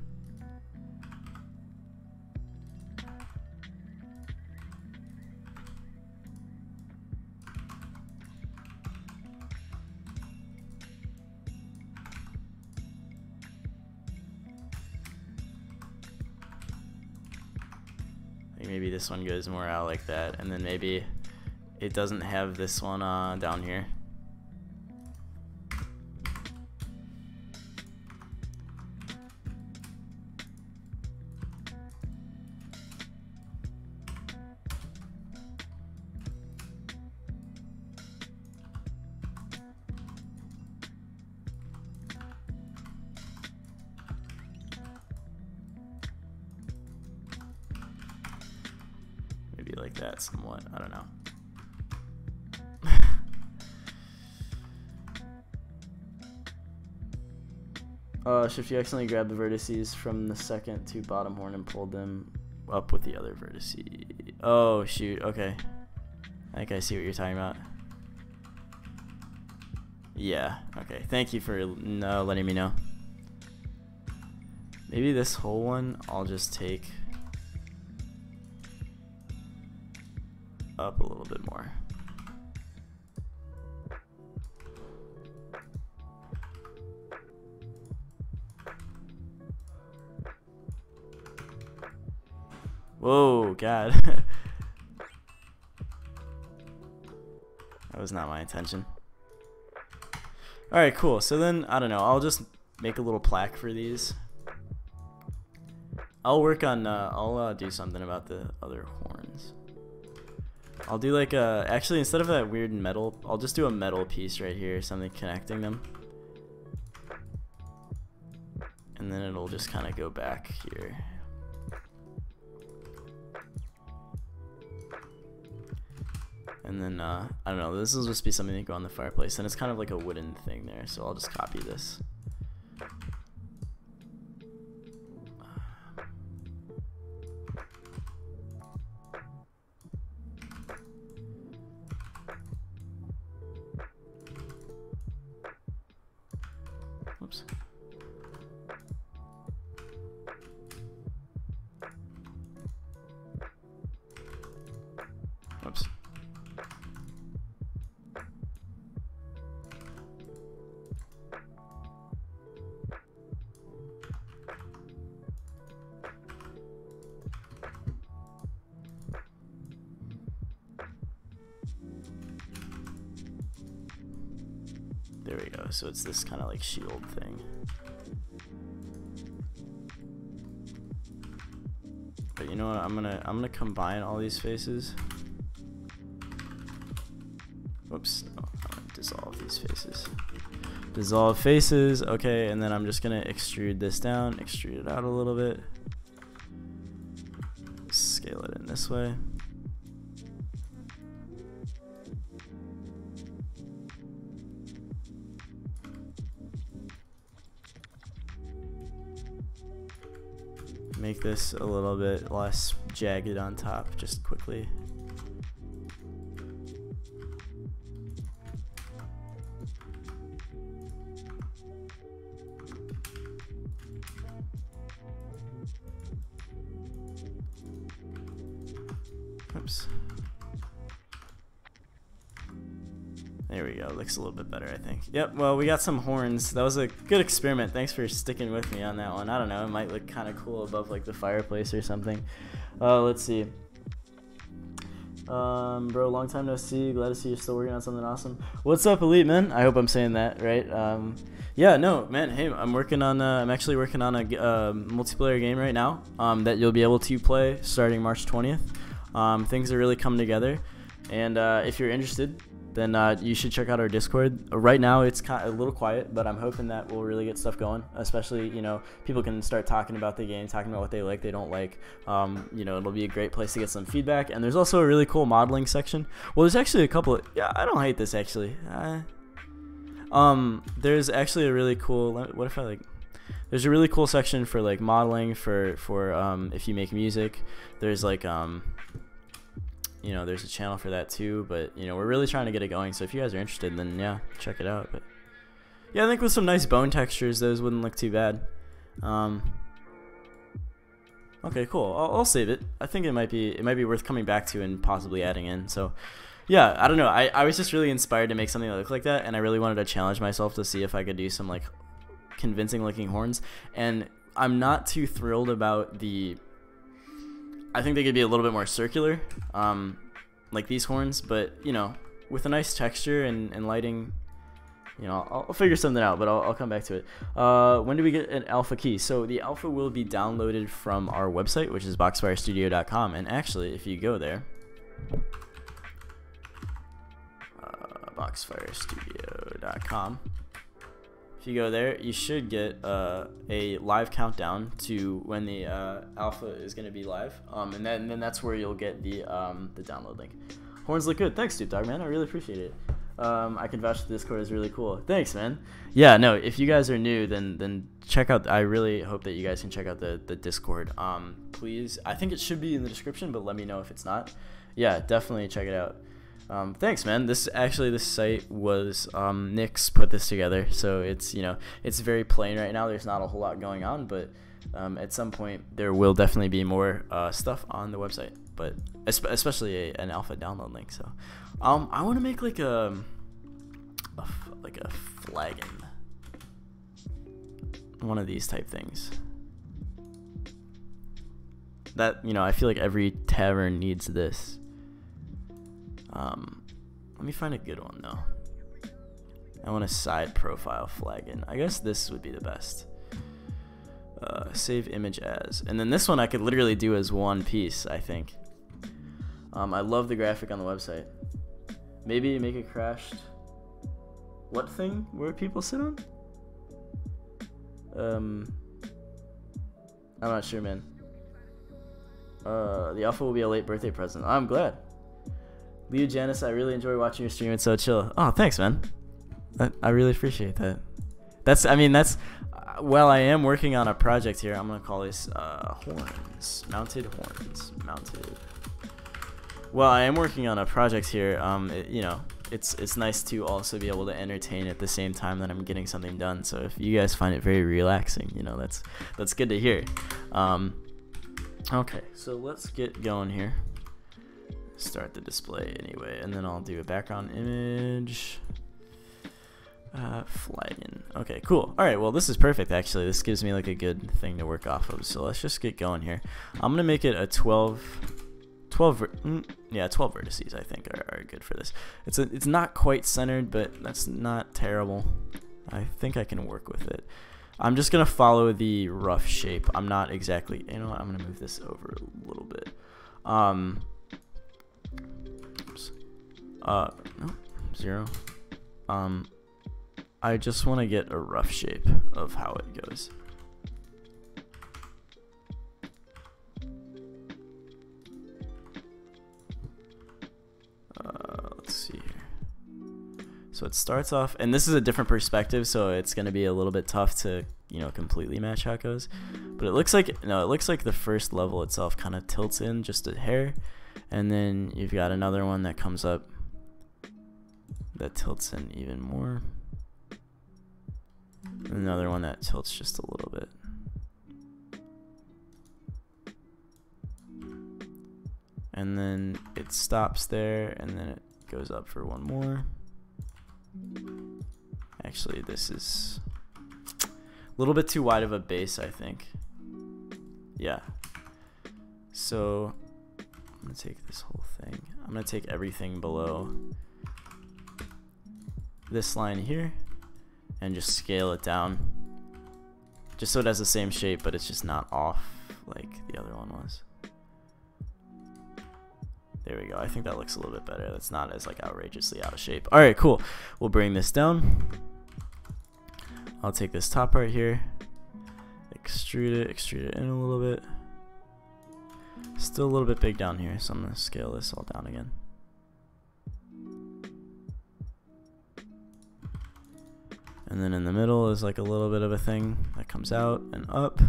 Maybe this one goes more out like that, and then maybe it doesn't have this one down here. Maybe like that somewhat, I don't know. Shift, you accidentally grabbed the vertices from the second to bottom horn and pulled them up with the other vertices. Oh shoot, okay. I think I see what you're talking about. Yeah, okay. Thank you for letting me know. Maybe this whole one I'll just take up a little bit more. Whoa, God. That was not my intention. Alright, cool. So then, I don't know, I'll just make a little plaque for these. I'll work on, I'll do something about the other horns. I'll do like a, actually instead of that weird metal, I'll just do a metal piece right here, something connecting them. And then it'll just kind of go back here. And then, I don't know, this will just be something to go on the fireplace, and it's kind of like a wooden thing there, so I'll just copy this. Oops. Oops. There we go. So it's this kind of like shield thing. But you know what? I'm gonna combine all these faces. Whoops. No, I'm gonna dissolve these faces. Dissolve faces. Okay, and then I'm just gonna extrude this down, extrude it out a little bit. Scale it in this way. Make this a little bit less jagged on top, just quickly. Oops. There we go. Looks a little bit better, I think. Yep, well, we got some horns. That was a good experiment. Thanks for sticking with me on that one. I don't know. It might look kind of cool above, like, the fireplace or something. Let's see. Bro, long time no see. Glad to see you're still working on something awesome. What's up, Elite, man? I hope I'm saying that right. Yeah, no, man. Hey, I'm actually working on a multiplayer game right now. That you'll be able to play starting March 20th. Things are really coming together, and if you're interested, then you should check out our Discord. Right now, it's kind of a little quiet, but I'm hoping that we'll really get stuff going. Especially, people can start talking about the game, talking about what they like, they don't like. It'll be a great place to get some feedback. And there's also a really cool modeling section. Well, there's actually a couple. Yeah, I don't hate this actually. There's actually a really cool. What if I like? There's a really cool section for like modeling for if you make music. There's like there's a channel for that too. But we're really trying to get it going. So if you guys are interested, then yeah, check it out. But yeah, I think with some nice bone textures, those wouldn't look too bad. Okay, cool. I'll save it. I think it might be worth coming back to and possibly adding in. So. Yeah, I don't know. I was just really inspired to make something that looked like that, and I really wanted to challenge myself to see if I could do some like convincing looking horns. And I'm not too thrilled about the. I think they could be a little bit more circular, like these horns. But with a nice texture and lighting, I'll figure something out. But I'll come back to it. When do we get an alpha key? So the alpha will be downloaded from our website, which is boxfirestudio.com. And actually, if you go there. Boxfirestudio.com. If you go there, you should get a live countdown to when the alpha is going to be live, and then that's where you'll get the download link. Horns look good. Thanks, Stoop Dog, man. I really appreciate it. I can vouch that the Discord is really cool. Thanks, man. Yeah, no, if you guys are new, then check out. I really hope that you guys can check out the Discord. Please, I think it should be in the description, but let me know if it's not. Yeah, definitely check it out. Thanks, man. This site was Nick's put this together, so it's it's very plain right now. There's not a whole lot going on, but at some point there will definitely be more stuff on the website, but especially an alpha download link. So I want to make like a flagon, one of these type things that I feel like every tavern needs this. Let me find a good one though. I want a side profile flagon. I guess this would be the best. Save image as, and then this one I could literally do as one piece. I think. I love the graphic on the website. Maybe make a crashed. What thing? Where people sit on? I'm not sure, man. The alpha will be a late birthday present. I'm glad. Leo Janice, I really enjoy watching your stream. It's so chill. Oh, thanks, man. I really appreciate that. That's while I am working on a project here, I'm gonna call this horns, mounted horns, mounted. Well, I am working on a project here. It's nice to also be able to entertain at the same time that I'm getting something done. So if you guys find it very relaxing, that's good to hear. Okay, so let's get going here. Start the display anyway, and then I'll do a background image. Flagon. Okay, cool. All right, well, this is perfect actually. This gives me like a good thing to work off of. So let's just get going here. I'm gonna make it a 12 vertices. I think are good for this. It's not quite centered, but that's not terrible. I think I can work with it. I'm just gonna follow the rough shape. I'm not exactly. You know what? I'm gonna move this over a little bit. No, 0. I just want to get a rough shape of how it goes. Let's see here. So it starts off, and this is a different perspective, so it's going to be a little bit tough to, completely match how it goes. But it looks like the first level itself kind of tilts in just a hair, and then you've got another one that comes up that tilts in even more. Another one that tilts just a little bit. And then it stops there, and then it goes up for one more. Actually, this is a little bit too wide of a base, I think. Yeah. So I'm gonna take this whole thing. I'm gonna take everything below this line here, and just scale it down, just so it has the same shape, but it's just not off like the other one was. There we go. I think that looks a little bit better. That's not as like outrageously out of shape. All right, cool. We'll bring this down. I'll take this top part here, extrude it in a little bit. Still a little bit big down here, so I'm gonna scale this all down again. And then in the middle is like a little bit of a thing that comes out and up.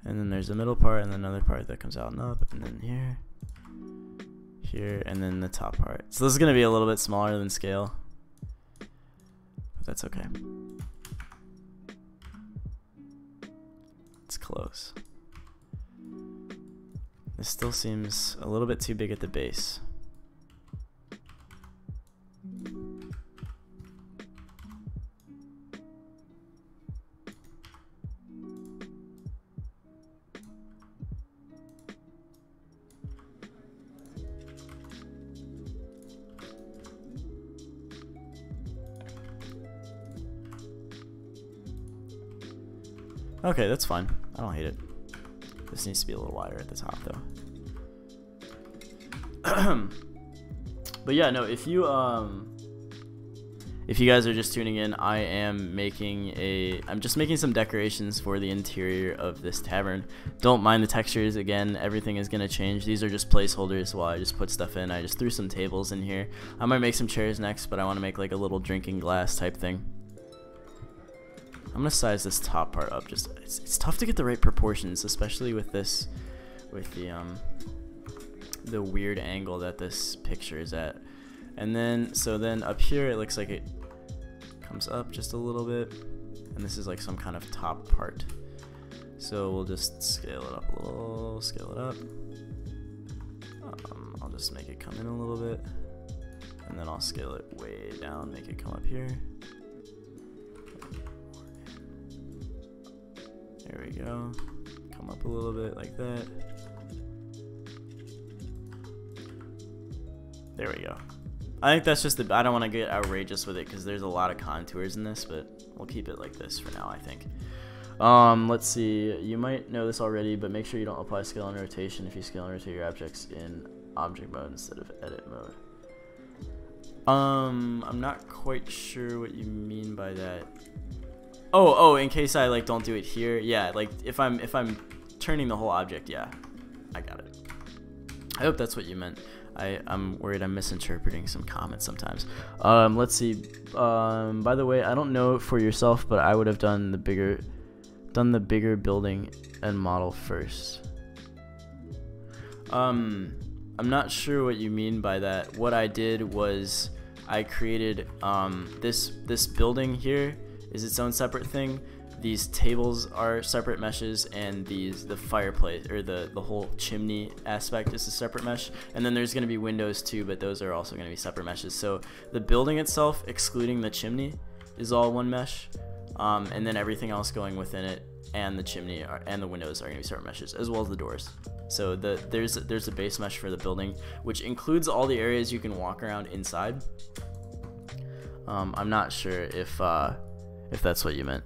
And then there's the middle part and another part that comes out and up, and then here, and then the top part. So this is going to be a little bit smaller than scale, but that's okay. It's close. This still seems a little bit too big at the base. Okay, that's fine. I don't hate it. This needs to be a little wider at the top though. But yeah, no, if you guys are just tuning in, I'm just making some decorations for the interior of this tavern. Don't mind the textures. Again, everything is gonna change. These are just placeholders while I just put stuff in. I just threw some tables in here. I might make some chairs next, but I want to make like a little drinking glass type thing. I'm gonna size this top part up. Just it's tough to get the right proportions, especially with this, with the weird angle that this picture is at. And then then up here it looks like it comes up just a little bit, and this is like some kind of top part. So we'll just scale it up a little, scale it up. I'll just make it come in a little bit, and then I'll scale it way down, make it come up here. There we go. Come up a little bit like that. There we go. I think that's just I don't want to get outrageous with it because there's a lot of contours in this, but we'll keep it like this for now, I think. Let's see. You might know this already, but make sure you don't apply scale and rotation if you scale and rotate your objects in object mode instead of edit mode. I'm not quite sure what you mean by that. Oh, in case I like don't do it here. Yeah, like if I'm turning the whole object, yeah. I got it. I hope that's what you meant. I'm worried I'm misinterpreting some comments sometimes. Let's see. By the way, I don't know for yourself, but I would have done the bigger building and model first. I'm not sure what you mean by that. What I did was I created this building here is its own separate thing. These tables are separate meshes, and the fireplace or the whole chimney aspect is a separate mesh. And then there's going to be windows too, but those are also going to be separate meshes. So the building itself, excluding the chimney, is all one mesh, and then everything else going within it and the chimney and the windows are going to be separate meshes, as well as the doors. So there's a base mesh for the building, which includes all the areas you can walk around inside. I'm not sure if that's what you meant.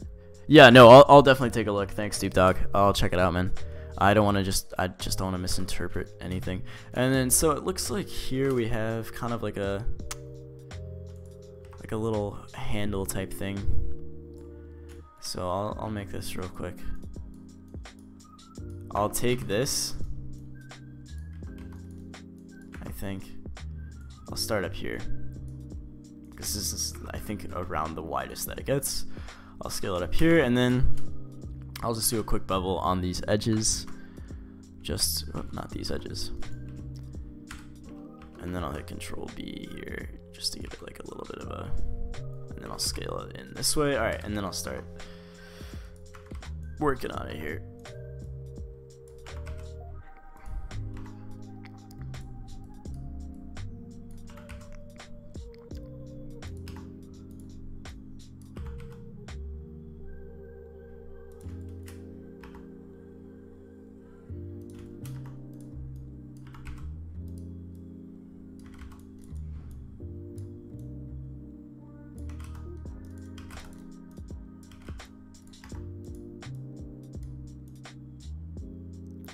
Yeah, no, I'll definitely take a look. Thanks, Deep Dog. I'll check it out, man. I just don't want to misinterpret anything. And then so it looks like here we have kind of like a little handle type thing. So I'll make this real quick. I'll take this. I think I'll start up here, because this is, I think, around the widest that it gets. I'll scale it up here, and then I'll just do a quick bevel on these edges. Not these edges. And then I'll hit Control B here just to give it like a little bit of a, and then I'll scale it in this way. All right, and then I'll start working on it here.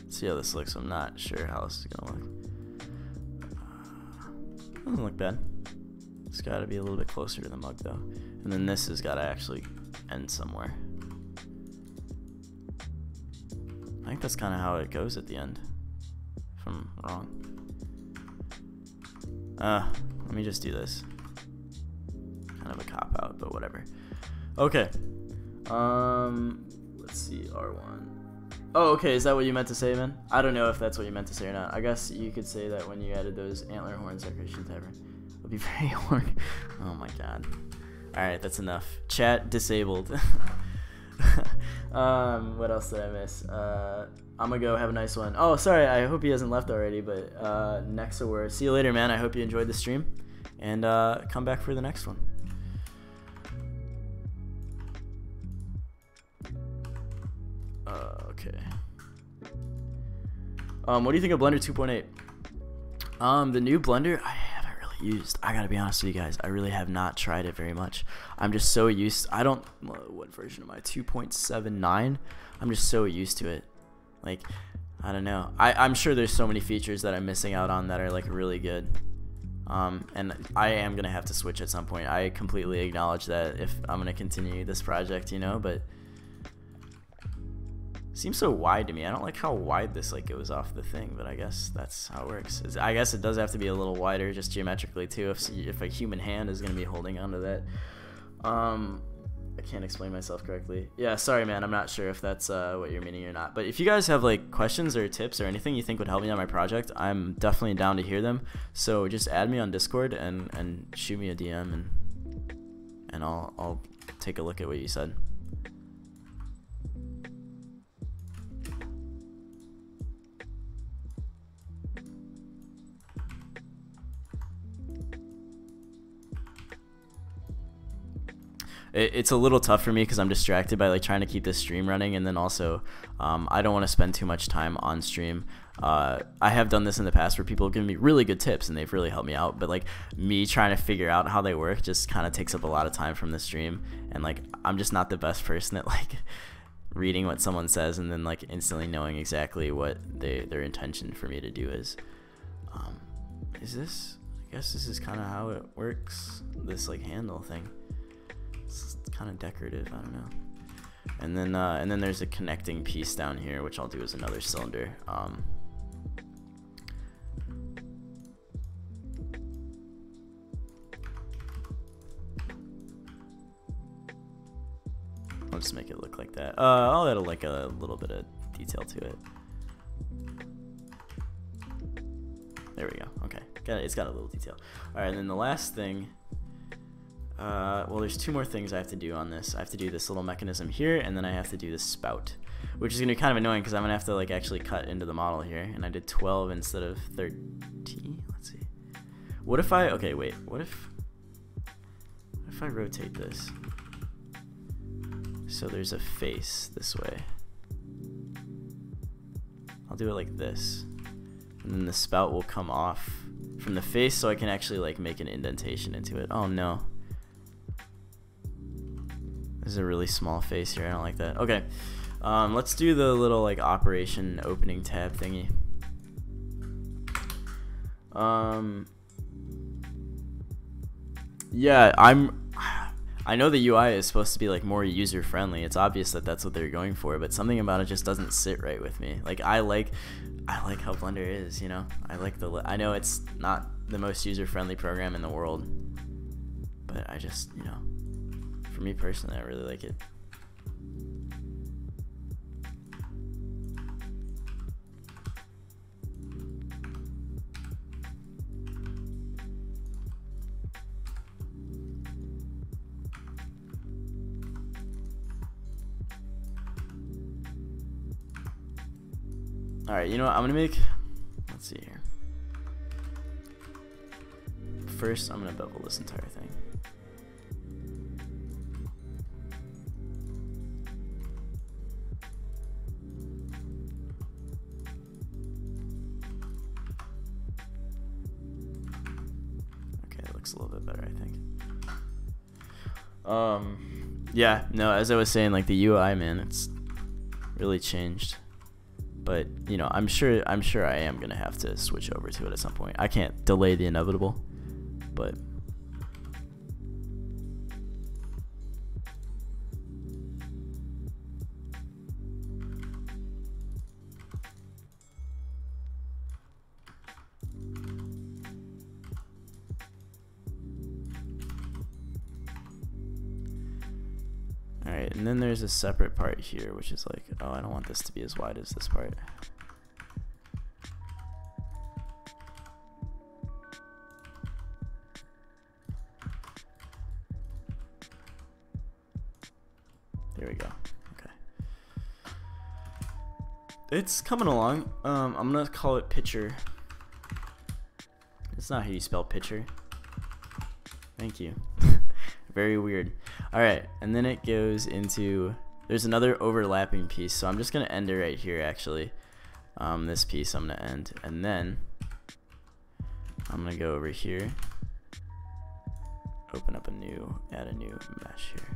see how this looks. I'm not sure how this is gonna look. Doesn't look bad. It's got to be a little bit closer to the mug though, and then this has got to actually end somewhere. I think that's kind of how it goes at the end, if I'm wrong. Let me just do this. Kind of a cop out, but whatever. Okay. Let's see, R1. Oh, okay, is that what you meant to say, man? I don't know if that's what you meant to say or not. I guess you could say that when you added those antler horns, Decoration Tavern would be very horny. Oh my god. Alright, that's enough. Chat disabled. What else did I miss? I'm gonna go have a nice one. Oh, sorry, I hope he hasn't left already, but Nexaware. See you later, man. I hope you enjoyed the stream, and come back for the next one. Okay. What do you think of Blender 2.8? The new Blender, I haven't really used. I gotta be honest with you guys. I really have not tried it very much. I'm just so used. I don't. What version am I? 2.79. I'm just so used to it. Like, I don't know. I'm sure there's so many features that I'm missing out on that are like really good. And I am gonna have to switch at some point. I completely acknowledge that if I'm gonna continue this project, you know, but. Seems so wide to me. I don't like how wide this like goes off the thing, but I guess that's how it works. I guess it does have to be a little wider just geometrically too if a human hand is going to be holding onto that. I can't explain myself correctly. Yeah, sorry man, I'm not sure if that's what you're meaning or not. But if you guys have like questions or tips or anything you think would help me on my project, I'm definitely down to hear them. So just add me on Discord and shoot me a DM and I'll take a look at what you said. It's a little tough for me because I'm distracted by like trying to keep this stream running, and then also I don't want to spend too much time on stream. I have done this in the past where people have given me really good tips and they've really helped me out, but like me trying to figure out how they work just kind of takes up a lot of time from the stream, and like I'm just not the best person at like reading what someone says and then like instantly knowing exactly what their intention for me to do is. Is this? I guess this is kind of how it works. This like handle thing. It's kind of decorative, I don't know. And then there's a connecting piece down here, which I'll do as another cylinder. I'll just make it look like that. I'll add like a little bit of detail to it. There we go. Okay, it's got a little detail. All right, and then the last thing. Well, there's two more things I have to do on this. I have to do this little mechanism here, and then I have to do this spout, which is going to be kind of annoying because I'm going to have to like actually cut into the model here, and I did 12 instead of 13. Let's see. What if I, okay, wait, what if I rotate this? So there's a face this way. I'll do it like this, and then the spout will come off from the face so I can actually like make an indentation into it. Oh no. This is a really small face here. I don't like that. Okay, let's do the little like operation opening tab thingy. Yeah, I know the UI is supposed to be like more user friendly. It's obvious that that's what they're going for, but something about it just doesn't sit right with me. Like I like how Blender is, you know. I know it's not the most user friendly program in the world, but I just, you know. For me personally, I really like it. All right, you know what? I'm gonna make. Let's see here. First, I'm gonna bevel this entire thing. A little bit better, I think. Yeah, no, as I was saying, like the UI, man, it's really changed. But you know, I'm sure I am gonna have to switch over to it at some point. I can't delay the inevitable, but alright, and then there's a separate part here, which is like, oh, I don't want this to be as wide as this part. There we go. Okay. It's coming along. I'm gonna call it Pitcher. It's not how you spell pitcher. Thank you. Very weird. Alright, and then it goes into, there's another overlapping piece, so I'm just gonna end it right here actually. This piece I'm gonna end, and then I'm gonna go over here, open up add a new mesh here.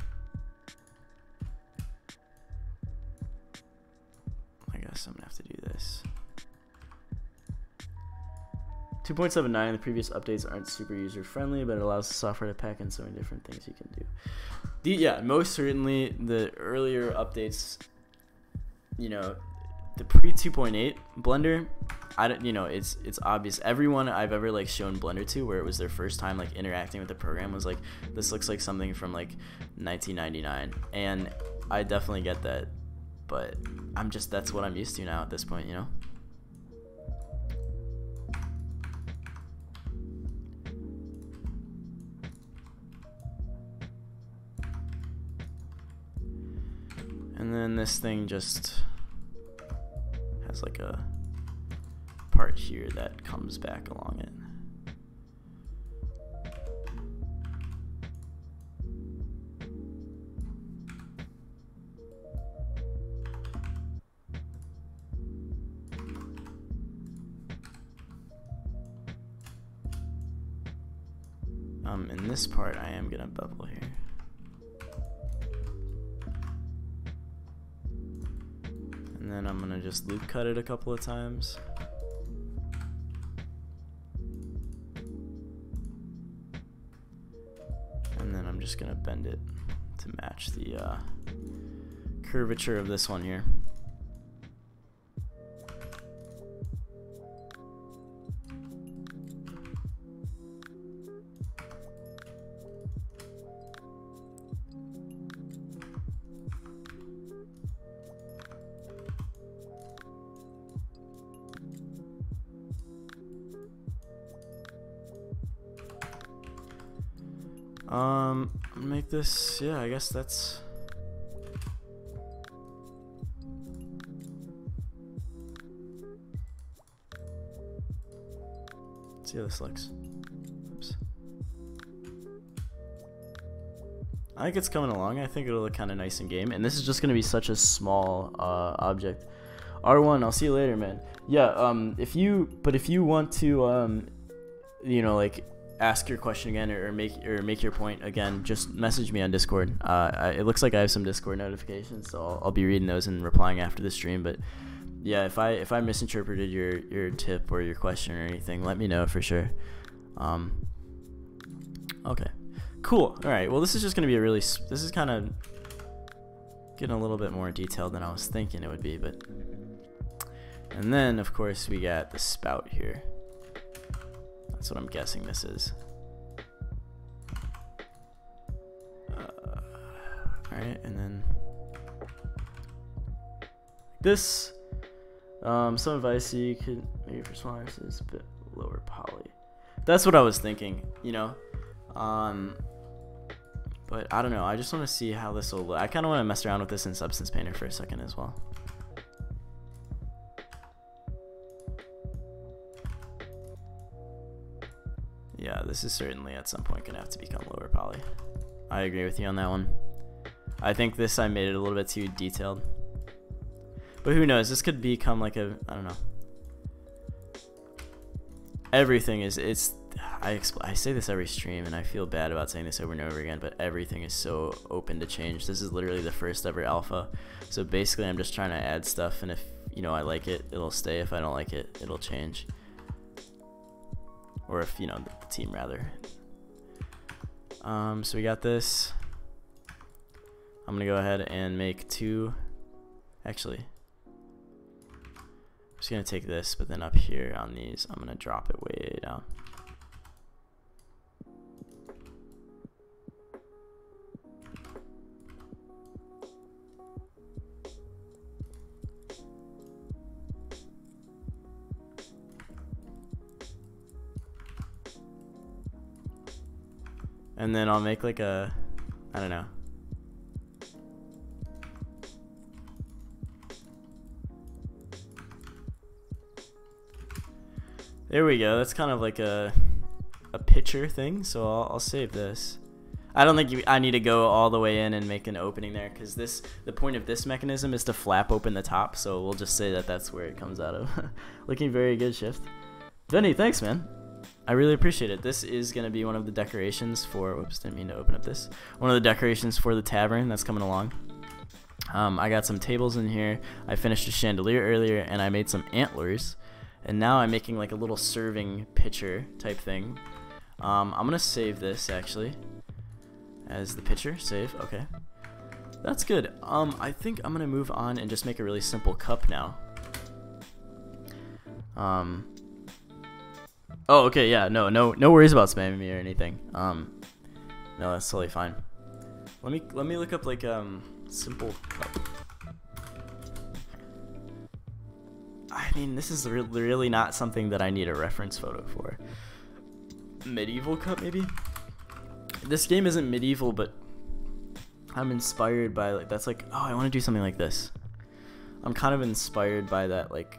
I guess I'm gonna have to do this. 2.79, the previous updates aren't super user friendly, but it allows the software to pack in so many different things you can do. Yeah, most certainly the earlier updates, you know, the pre 2.8 Blender, it's obvious. Everyone I've ever like shown Blender to, where it was their first time like interacting with the program, was like, this looks like something from like 1999, and I definitely get that, but that's what I'm used to now at this point, you know. And then this thing just has like a part here that comes back along it. In this part I am gonna bevel here. And then I'm gonna just loop cut it a couple of times. And then I'm just gonna bend it to match the curvature of this one here. Make this, yeah, I guess that's, let's see how this looks. Oops. I think it's coming along. I think it'll look kind of nice in game, and this is just gonna be such a small object. R1, I'll see you later, man. Yeah, if you want to you know, like, ask your question again or make your point again, just message me on Discord. It looks like I have some Discord notifications, so I'll be reading those and replying after the stream. But yeah, if I misinterpreted your tip or your question or anything, let me know for sure. Okay, cool. All right, well, this is just gonna be this is kind of getting a little bit more detailed than I was thinking it would be, but, and then of course we got the spout here. That's what I'm guessing this is. Alright, and then this, some advice you could maybe for smaller is a bit lower poly. That's what I was thinking, you know. But I don't know. I just want to see how this will look. I kind of want to mess around with this in Substance Painter for a second as well. Yeah, this is certainly at some point gonna have to become lower poly. I agree with you on that one. I think this, I made it a little bit too detailed. But who knows, this could become like a, I don't know. Everything is, I say this every stream and I feel bad about saying this over and over again, but everything is so open to change. This is literally the first ever alpha. So basically I'm just trying to add stuff, and if, you know, I like it, it'll stay. If I don't like it, it'll change. Or if, you know, the team rather. So we got this. I'm gonna go ahead and make 2. Actually, I'm just gonna take this, but then up here on these, I'm gonna drop it way down. And then I'll make like a, I don't know. There we go. That's kind of like a picture thing. So I'll save this. I don't think I need to go all the way in and make an opening there, because the point of this mechanism is to flap open the top. So we'll just say that that's where it comes out of. Looking very good, Shift. Vinny, thanks, man. I really appreciate it. This is going to be one of the decorations for, whoops, didn't mean to open up this. One of the decorations for the tavern that's coming along. I got some tables in here. I finished a chandelier earlier, and I made some antlers. And now I'm making like a little serving pitcher type thing. I'm going to save this, actually, as the pitcher. Save, okay. That's good. I think I'm going to move on and just make a really simple cup now. Oh, okay, yeah, no worries about spamming me or anything. No, that's totally fine. Let me look up like simple cup. I mean, this is really not something that I need a reference photo for. Medieval cup, maybe? This game isn't medieval, but I'm inspired by, like, that's like, oh, I want to do something like this. I'm kind of inspired by that, like,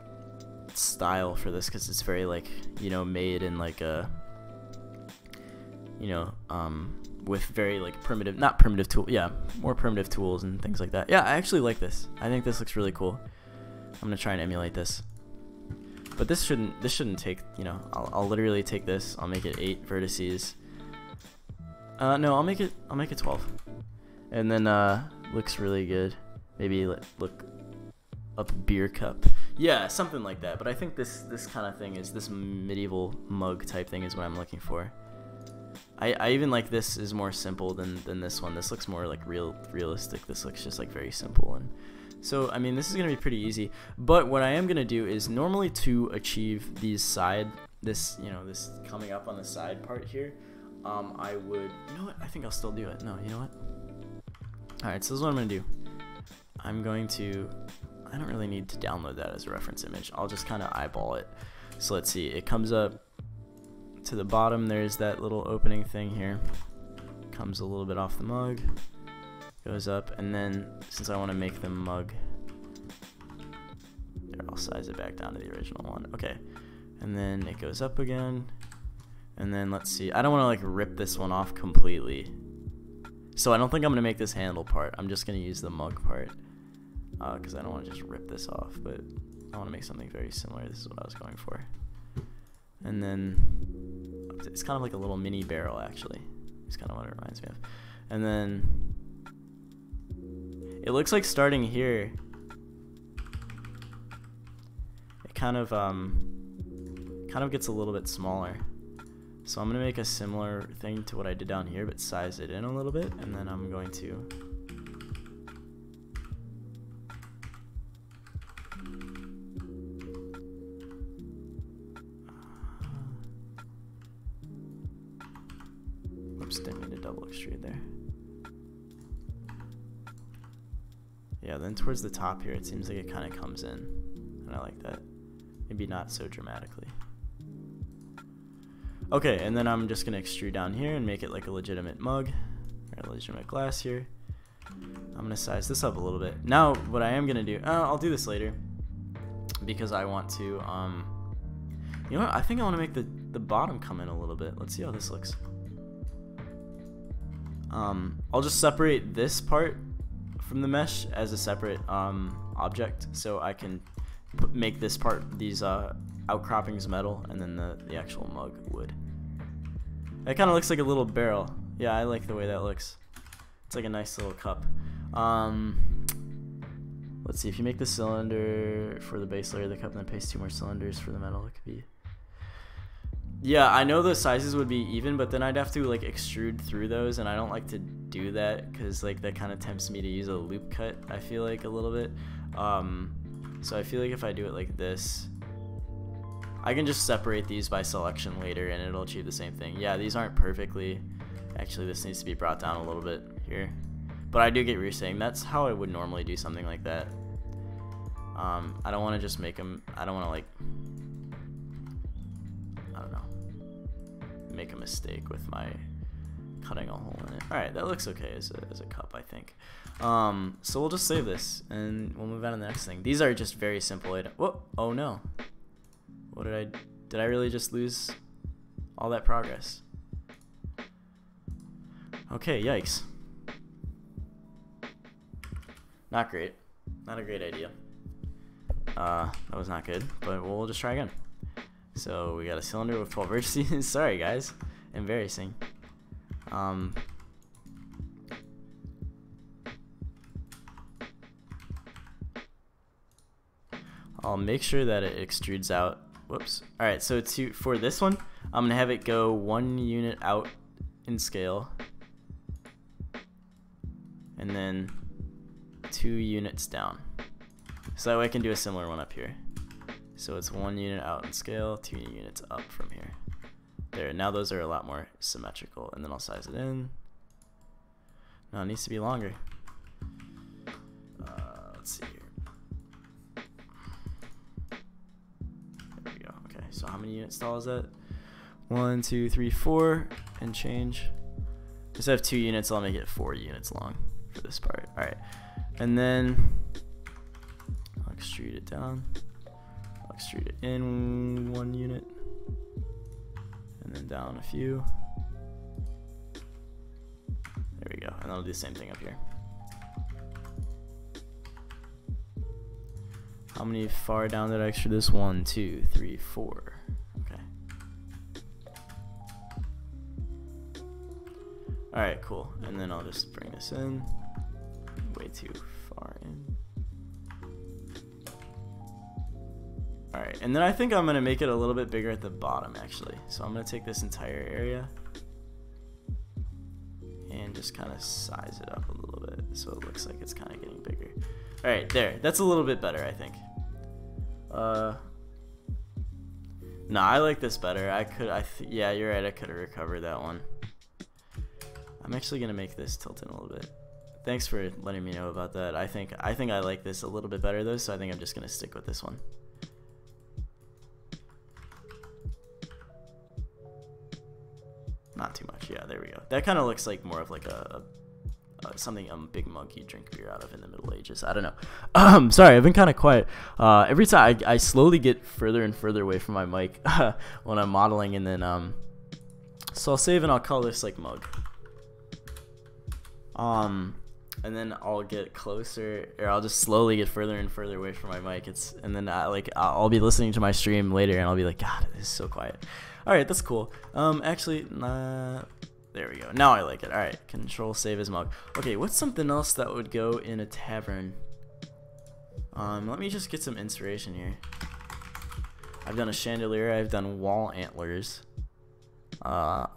style for this, because it's very, like, you know, made in like a, you know, with very like primitive, not primitive tool, yeah, more primitive tools and things like that. Yeah, I actually like this. I think this looks really cool. I'm gonna try and emulate this, but this shouldn't take, you know, I'll literally take this, I'll make it 8 vertices. No, I'll make it 12, and then looks really good. Maybe look up beer cup. Yeah, something like that. But I think this kind of thing is, this medieval mug type thing is what I'm looking for. I even like this is more simple than this one. This looks more like realistic. This looks just like very simple. And so, I mean, this is gonna be pretty easy. But what I am gonna do is, normally to achieve this coming up on the side part here, I would, you know what? I think I'll still do it. No, you know what? All right, so this is what I'm gonna do. I'm going to, I don't really need to download that as a reference image. I'll just kind of eyeball it. So let's see, it comes up to the bottom. There's that little opening thing here. Comes a little bit off the mug, goes up, and then since I want to make the mug, there, I'll size it back down to the original one. Okay, and then it goes up again, and then let's see. I don't want to like rip this one off completely, so I don't think I'm gonna make this handle part. I'm just gonna use the mug part. Because I don't want to just rip this off, but I want to make something very similar. This is what I was going for. And then it's kind of like a little mini barrel, actually. It's kind of what it reminds me of. And then it looks like starting here, it kind of gets a little bit smaller. So I'm gonna make a similar thing to what I did down here, but size it in a little bit, and then I'm going to didn't mean to double extrude there. Yeah, then towards the top here, it seems like it kind of comes in, and I like that. Maybe not so dramatically. Okay, and then I'm just gonna extrude down here and make it like a legitimate mug, or a legitimate glass here. I'm gonna size this up a little bit. Now, what I am gonna do, I'll do this later, because I want to, you know what, I think I want to make the bottom come in a little bit. Let's see how this looks. I'll just separate this part from the mesh as a separate object, so I can make this part, these outcroppings metal, and then the actual mug wood. It kind of looks like a little barrel. Yeah, I like the way that looks. It's like a nice little cup. Let's see, if you make the cylinder for the base layer of the cup and then paste 2 more cylinders for the metal, it could be... Yeah, I know the sizes would be even, but then I'd have to like extrude through those, and I don't like to do that because like that kind of tempts me to use a loop cut, I feel like, a little bit. So I feel like if I do it like this, I can just separate these by selection later and it'll achieve the same thing. Yeah, these aren't perfectly... Actually, this needs to be brought down a little bit here. But I do get what you're saying. That's how I would normally do something like that. I don't want to just make them... I don't want to like... I don't know. Make a mistake with my cutting a hole in it. Alright, that looks okay as a cup, I think. So we'll just save this and we'll move on to the next thing. These are just very simple items. Whoa! Oh no. What did I really just lose all that progress? Okay, yikes. Not great. Not a great idea. That was not good, but we'll just try again. So we got a cylinder with 12 vertices. Sorry guys, embarrassing. I'll make sure that it extrudes out. Whoops. Alright, so for this one, I'm gonna have it go 1 unit out in scale, and then 2 units down. So that way I can do a similar one up here. So it's 1 unit out in scale, 2 units up from here. There, now those are a lot more symmetrical, and then I'll size it in. No, it needs to be longer. Let's see here. There we go. Okay, so how many units tall is that? 1, 2, 3, 4, and change. Instead of 2 units, I'll make it 4 units long for this part. Alright, and then I'll extrude it down. I'll extrude it in 1 unit, and then down a few. There we go, and I'll do the same thing up here. How many far down did I extrude this? 1, 2, 3, 4. Okay. Alright, cool. And then I'll just bring this in. Way too far in. Alright, and then I think I'm going to make it a little bit bigger at the bottom, actually. So I'm going to take this entire area and just kind of size it up a little bit so it looks like it's kind of getting bigger. Alright, there. That's a little bit better, I think. No, I like this better. Yeah, you're right. I could have recovered that one. I'm actually going to make this tilt in a little bit. Thanks for letting me know about that. I think I like this a little bit better though, so I think I'm just going to stick with this one. Not too much. Yeah, there we go. That kind of looks like more of like something a big mug you drink beer out of in the Middle Ages. I don't know. Sorry, I've been kind of quiet. Every time I slowly get further and further away from my mic when I'm modeling, and then so I'll save and I'll call this like mug. And then I'll get closer, or I'll just slowly get further and further away from my mic. And then I'll be listening to my stream later, and I'll be like, God, this is so quiet. All right, that's cool. Actually, there we go. Now I like it. All right, control save as mug. Okay, what's something else that would go in a tavern? Let me just get some inspiration here. I've done a chandelier. I've done wall antlers. I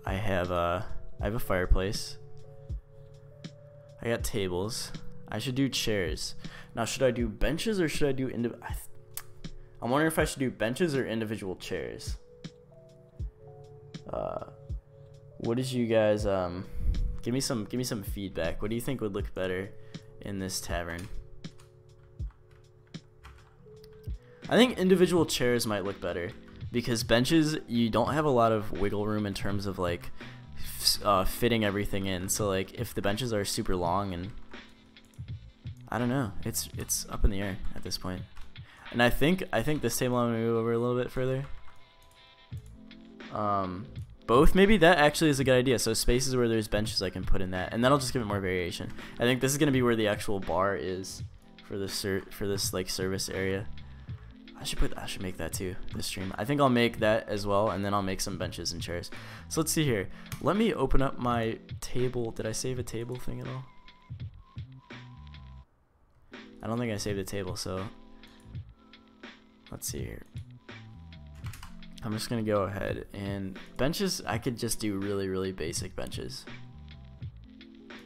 have a fireplace. I got tables. I should do chairs. Now, should I do benches or should I do I'm wondering if I should do benches or individual chairs. What did you guys give me some feedback? What do you think would look better in this tavern? I think individual chairs might look better because benches, you don't have a lot of wiggle room in terms of like fitting everything in. So like if the benches are super long, and I don't know, it's up in the air at this point. And I think this table I'm gonna move over a little bit further. Both, maybe that actually is a good idea. So spaces where there's benches, I can put in that, and that'll just give it more variation. I think this is gonna be where the actual bar is for this like service area. I should make that too, this stream. I think I'll make that as well, and then I'll make some benches and chairs. So let's see here. Let me open up my table. Did I save a table thing at all? I don't think I saved the table, so let's see here. I'm just gonna go ahead and benches. I could just do really basic benches.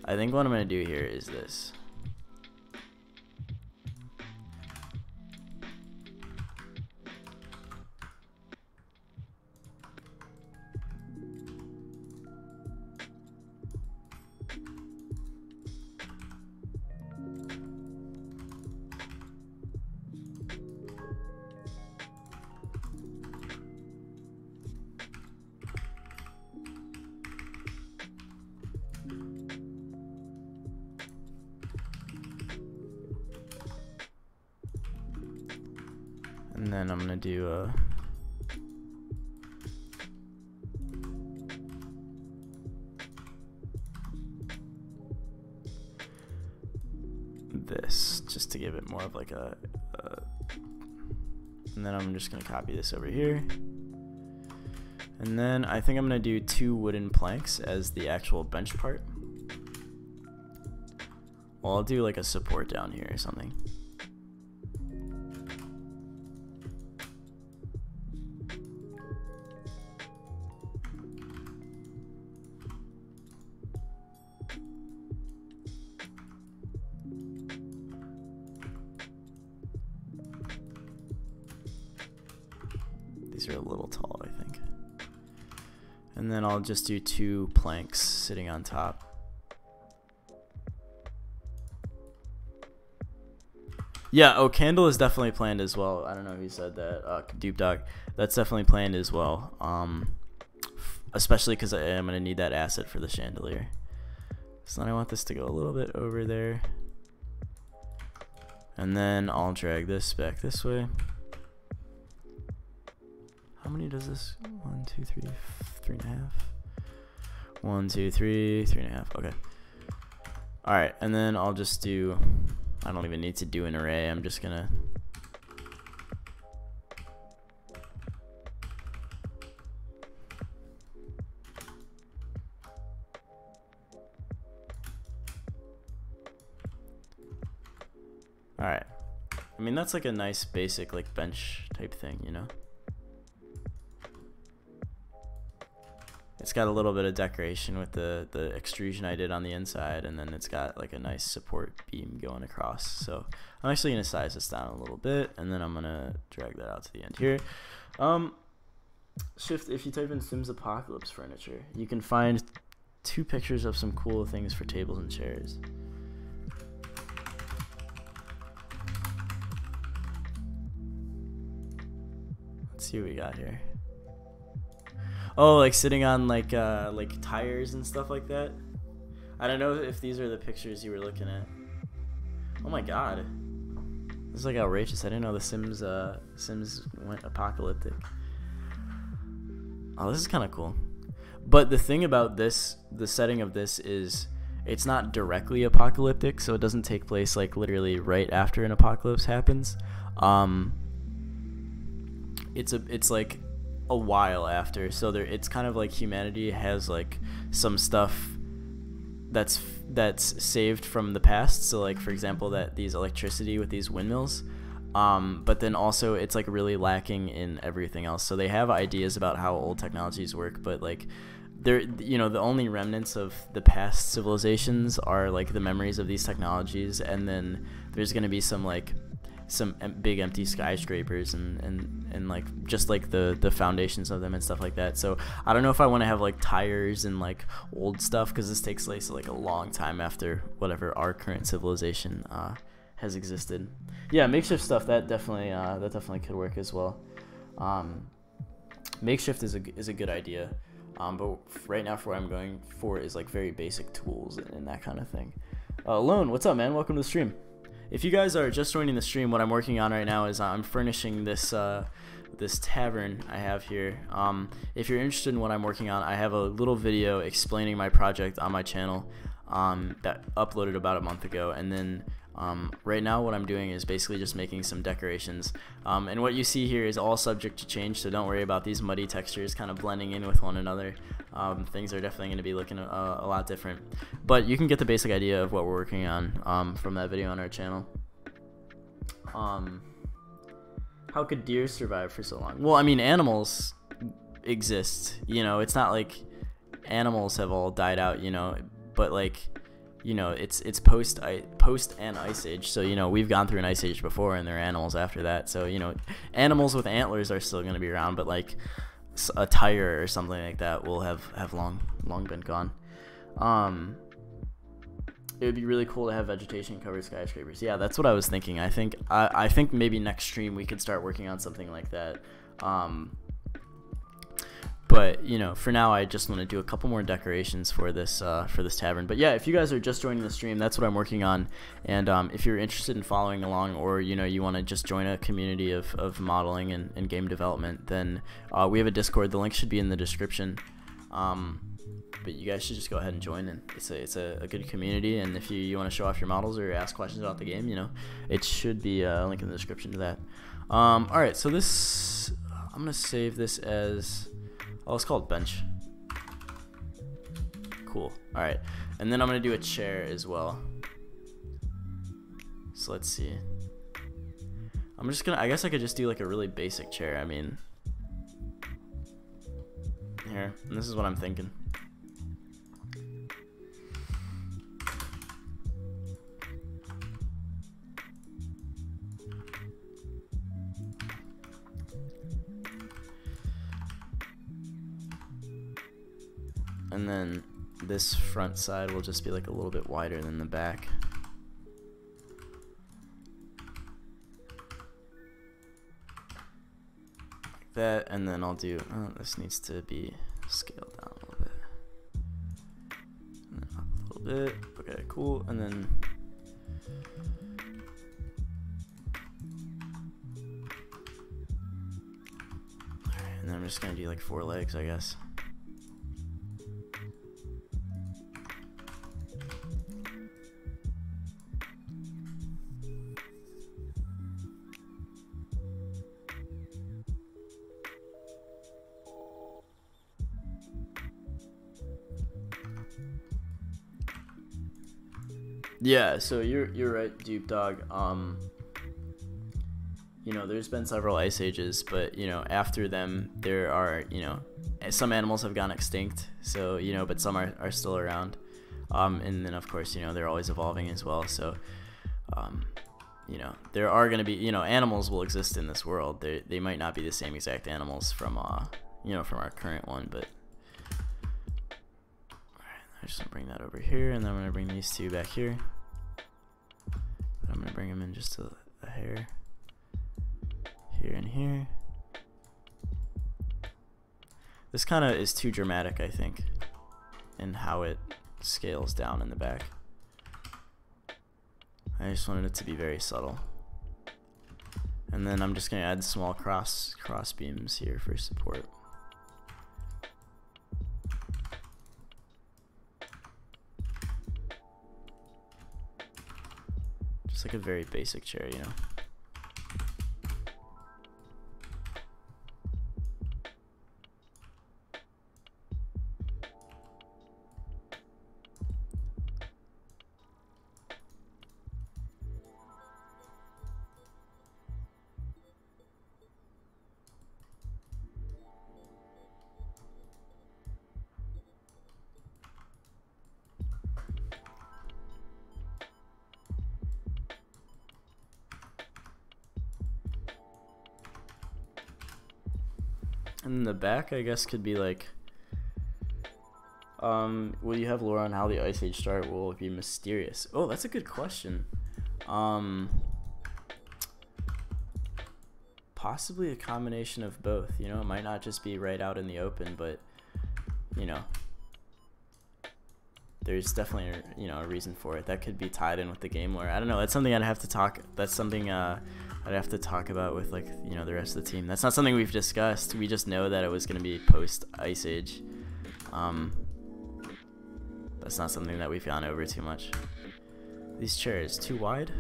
I think what I'm gonna do here is this. And then I'm gonna do this, just to give it more of like a and then I'm just gonna copy this over here, and then I think I'm gonna do 2 wooden planks as the actual bench part. Well, I'll do like a support down here or something. These are a little tall, I think. And then I'll just do 2 planks sitting on top. Yeah, oh, candle is definitely planned as well. I don't know who said that. Dupe Dog. That's definitely planned as well. Especially because I am going to need that asset for the chandelier. So then I want this to go a little bit over there. And then I'll drag this back this way. How many does this? 1, 2, 3, 3.5. 1, 2, 3, 3.5. Okay. Alright, and then I'll just do, I don't even need to do an array. I'm just gonna alright. I mean, that's like a nice basic like bench type thing, you know? It's got a little bit of decoration with the extrusion I did on the inside, and then it's got like a nice support beam going across. So I'm actually going to size this down a little bit, and then I'm going to drag that out to the end here. Shift, if you type in Sims Apocalypse Furniture, you can find 2 pictures of some cool things for tables and chairs. Let's see what we got here. Oh, like sitting on like tires and stuff like that. I don't know if these are the pictures you were looking at. Oh my god, this is like outrageous. I didn't know the Sims went apocalyptic. Oh, this is kind of cool. But the thing about this, the setting of this is it's not directly apocalyptic, so it doesn't take place like literally right after an apocalypse happens. It's like a while after, so it's kind of like humanity has like some stuff that's saved from the past, so like for example that these electricity with these windmills, but then also it's like really lacking in everything else. So they have ideas about how old technologies work, but like they're, you know, the only remnants of the past civilizations are like the memories of these technologies, and then there's going to be some big empty skyscrapers and like just like the foundations of them and stuff like that. So I don't know if I want to have like tires and like old stuff, because this takes place like a long time after whatever our current civilization has existed. Yeah, makeshift stuff that definitely could work as well. Makeshift is a good idea, but right now for what I'm going for is like very basic tools and that kind of thing. Lone, what's up, man? Welcome to the stream. If you guys are just joining the stream, what I'm working on right now is I'm furnishing this this tavern I have here. If you're interested in what I'm working on, I have a little video explaining my project on my channel that uploaded about a month ago, and then right now what I'm doing is basically just making some decorations, and what you see here is all subject to change, so don't worry about these muddy textures kind of blending in with one another. Things are definitely going to be looking a lot different, but you can get the basic idea of what we're working on from that video on our channel. Um, how could deer survive for so long? Well, I mean, animals exist. You know, it's not like animals have all died out. You know, but like, you know, it's post and ice age. So you know, we've gone through an ice age before, and there are animals after that. So you know, animals with antlers are still going to be around, but like a tiger or something like that will have long been gone. It would be really cool to have vegetation covered skyscrapers. Yeah, that's what I was thinking. I think maybe next stream we could start working on something like that. But you know, for now I just want to do a couple more decorations for this tavern. But yeah, if you guys are just joining the stream, that's what I'm working on. And if you're interested in following along, or you know, you want to just join a community of modeling and game development, then we have a Discord. The link should be in the description. But you guys should just go ahead and join, and it's a good community. And if you want to show off your models or ask questions about the game, you know, it should be a link in the description to that. All right, so this, I'm gonna save this as, oh, let's call it bench. Cool. All right, and then I'm gonna do a chair as well. So let's see. I'm just gonna, I guess I could just do like a really basic chair. I mean, here, and this is what I'm thinking. And then this front side will just be like a little bit wider than the back. Like that, and then I'll do, oh, this needs to be scaled down a little bit. And then up a little bit. Okay, cool. And then alright, and then I'm just gonna do like 4 legs, I guess. Yeah, so you're right, Dupe Dog. You know, there's been several ice ages, but you know, after them there are, you know, some animals have gone extinct, so you know, but some are still around. And then of course, you know, they're always evolving as well, so you know, there are going to be, you know, animals will exist in this world. They might not be the same exact animals from you know, from our current one, but I'm just gonna bring that over here, and then I'm gonna bring these two back here. But I'm gonna bring them in just a hair, here and here. This kind of is too dramatic, I think, in how it scales down in the back. I just wanted it to be very subtle. And then I'm just gonna add small cross beams here for support. Just like a very basic chair, you know. And the back, I guess, could be like, will you have lore on how the Ice Age started? Will it be mysterious? Oh, that's a good question. Possibly a combination of both. You know, it might not just be right out in the open, but you know, there's definitely you know, a reason for it. That could be tied in with the game lore. I don't know. That's something I'd have to talk. That's something I'd have to talk about with, like, you know, the rest of the team. That's not something we've discussed. We just know that it was going to be post Ice Age. That's not something that we've gone over too much. These chairs too wide.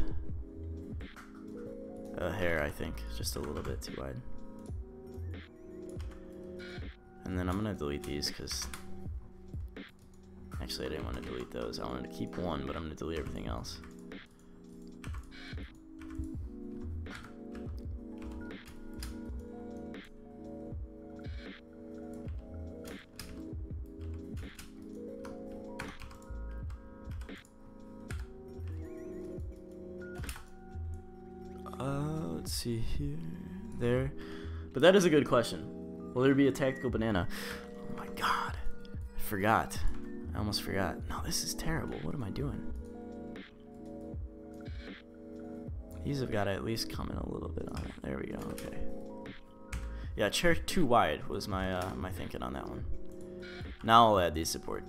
Hair, I think, just a little bit too wide. And then I'm gonna delete these because actually I didn't want to delete those. I wanted to keep one, but I'm gonna delete everything else. see here, there. But that is a good question. Will there be a tactical banana? Oh my god. I forgot. I almost forgot. No, this is terrible. What am I doing? These have got to at least come in a little bit on it. There we go. Okay. Yeah, chair too wide was my my thinking on that one. Now I'll add these support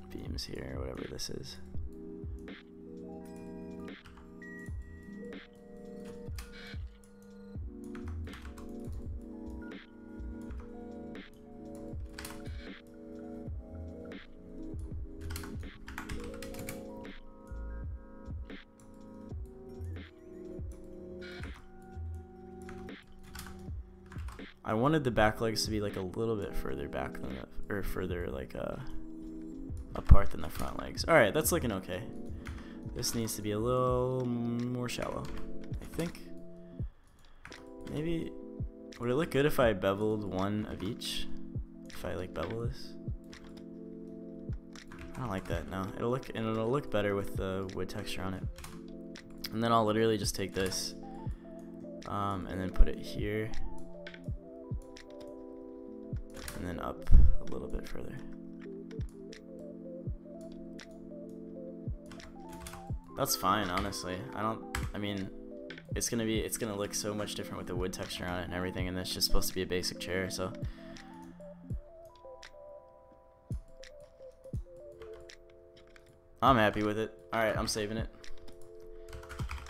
beams here, or whatever this is. I wanted the back legs to be like a little bit further back than the, or further like apart than the front legs. All right, that's looking okay. This needs to be a little more shallow, I think. Maybe, would it look good if I beveled one of each? If I like bevel this? I don't like that, no. It'll look better with the wood texture on it. And then I'll literally just take this and then put it here. And then up a little bit further. That's fine, honestly. I mean, it's gonna look so much different with the wood texture on it and everything, and it's just supposed to be a basic chair, so. I'm happy with it. Alright, I'm saving it.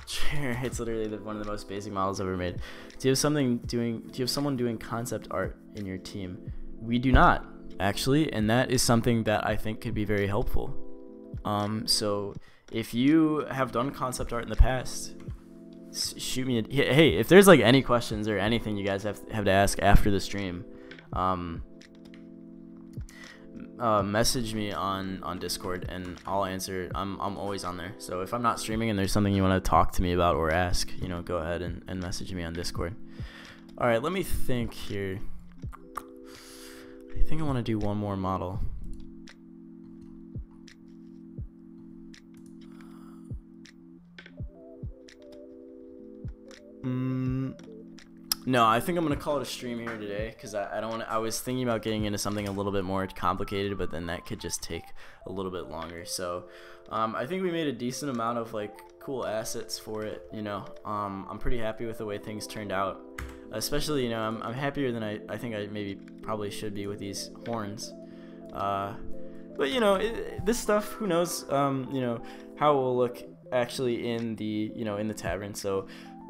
Chair, it's literally one of the most basic models ever made. Do you have someone doing concept art in your team? We do not, actually, and that is something that I think could be very helpful. So if you have done concept art in the past, shoot me hey, if there's like any questions or anything you guys have to ask after the stream, message me on Discord and I'll answer. I'm always on there, so if I'm not streaming and there's something you want to talk to me about or ask, you know, go ahead and message me on Discord. All right, let me think here. I think I want to do one more model. No, I think I'm gonna call it a stream here today because I don't want to. I was thinking about getting into something a little bit more complicated, but then that could just take a little bit longer. So I think we made a decent amount of like cool assets for it. You know, I'm pretty happy with the way things turned out. Especially, you know, I'm happier than I think I probably should be with these horns. But you know, this stuff, who knows? You know how it will look actually in the in the tavern. So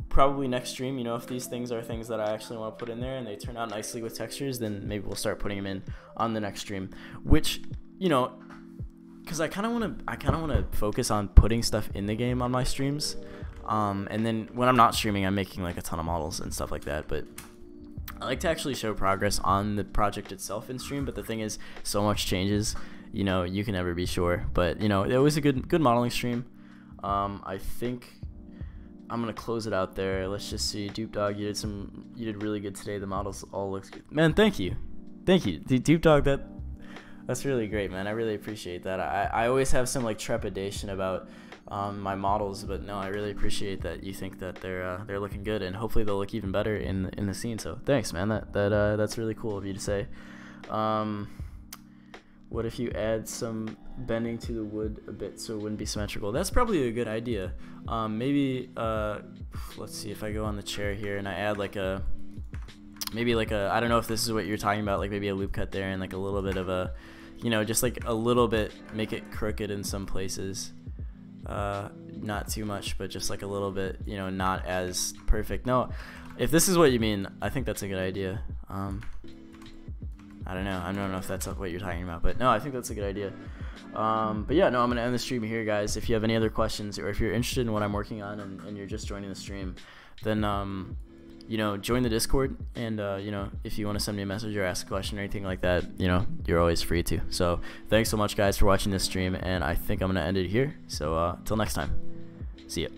probably next stream, you know, if these things are things that I actually want to put in there and they turn out nicely with textures, then maybe we'll start putting them in on the next stream. Which, you know, because I kind of want to focus on putting stuff in the game on my streams. And then when I'm not streaming, I'm making like a ton of models and stuff like that. But I like to actually show progress on the project itself in stream. But the thing is, so much changes, you know, you can never be sure. But you know, it was a good modeling stream. I think I'm gonna close it out there. Let's just see. Dupe Dog, you did really good today. The models all looks good. Man, thank you. Dupe Dog, that's really great, man. I really appreciate that. I always have some like trepidation about my models, but no, I really appreciate that you think that they're looking good, and hopefully they'll look even better in the scene. So thanks, man. That's really cool of you to say. What if you add some bending to the wood a bit so it wouldn't be symmetrical? That's probably a good idea. Maybe let's see if I go on the chair here and I add like a I don't know if this is what you're talking about, like maybe a loop cut there and like a little bit of a, you know, just like a little bit, make it crooked in some places. Not too much, but just like a little bit, you know, not as perfect. No, if this is what you mean, I think that's a good idea. I don't know if that's what you're talking about, but no, I think that's a good idea. But yeah, no, I'm gonna end the stream here, guys. If you have any other questions, or if you're interested in what I'm working on and you're just joining the stream, then you know, join the Discord, and you know, if you want to send me a message or ask a question or anything like that, you know, you're always free to. So thanks so much, guys, for watching this stream, and I think I'm gonna end it here. So till next time, see ya.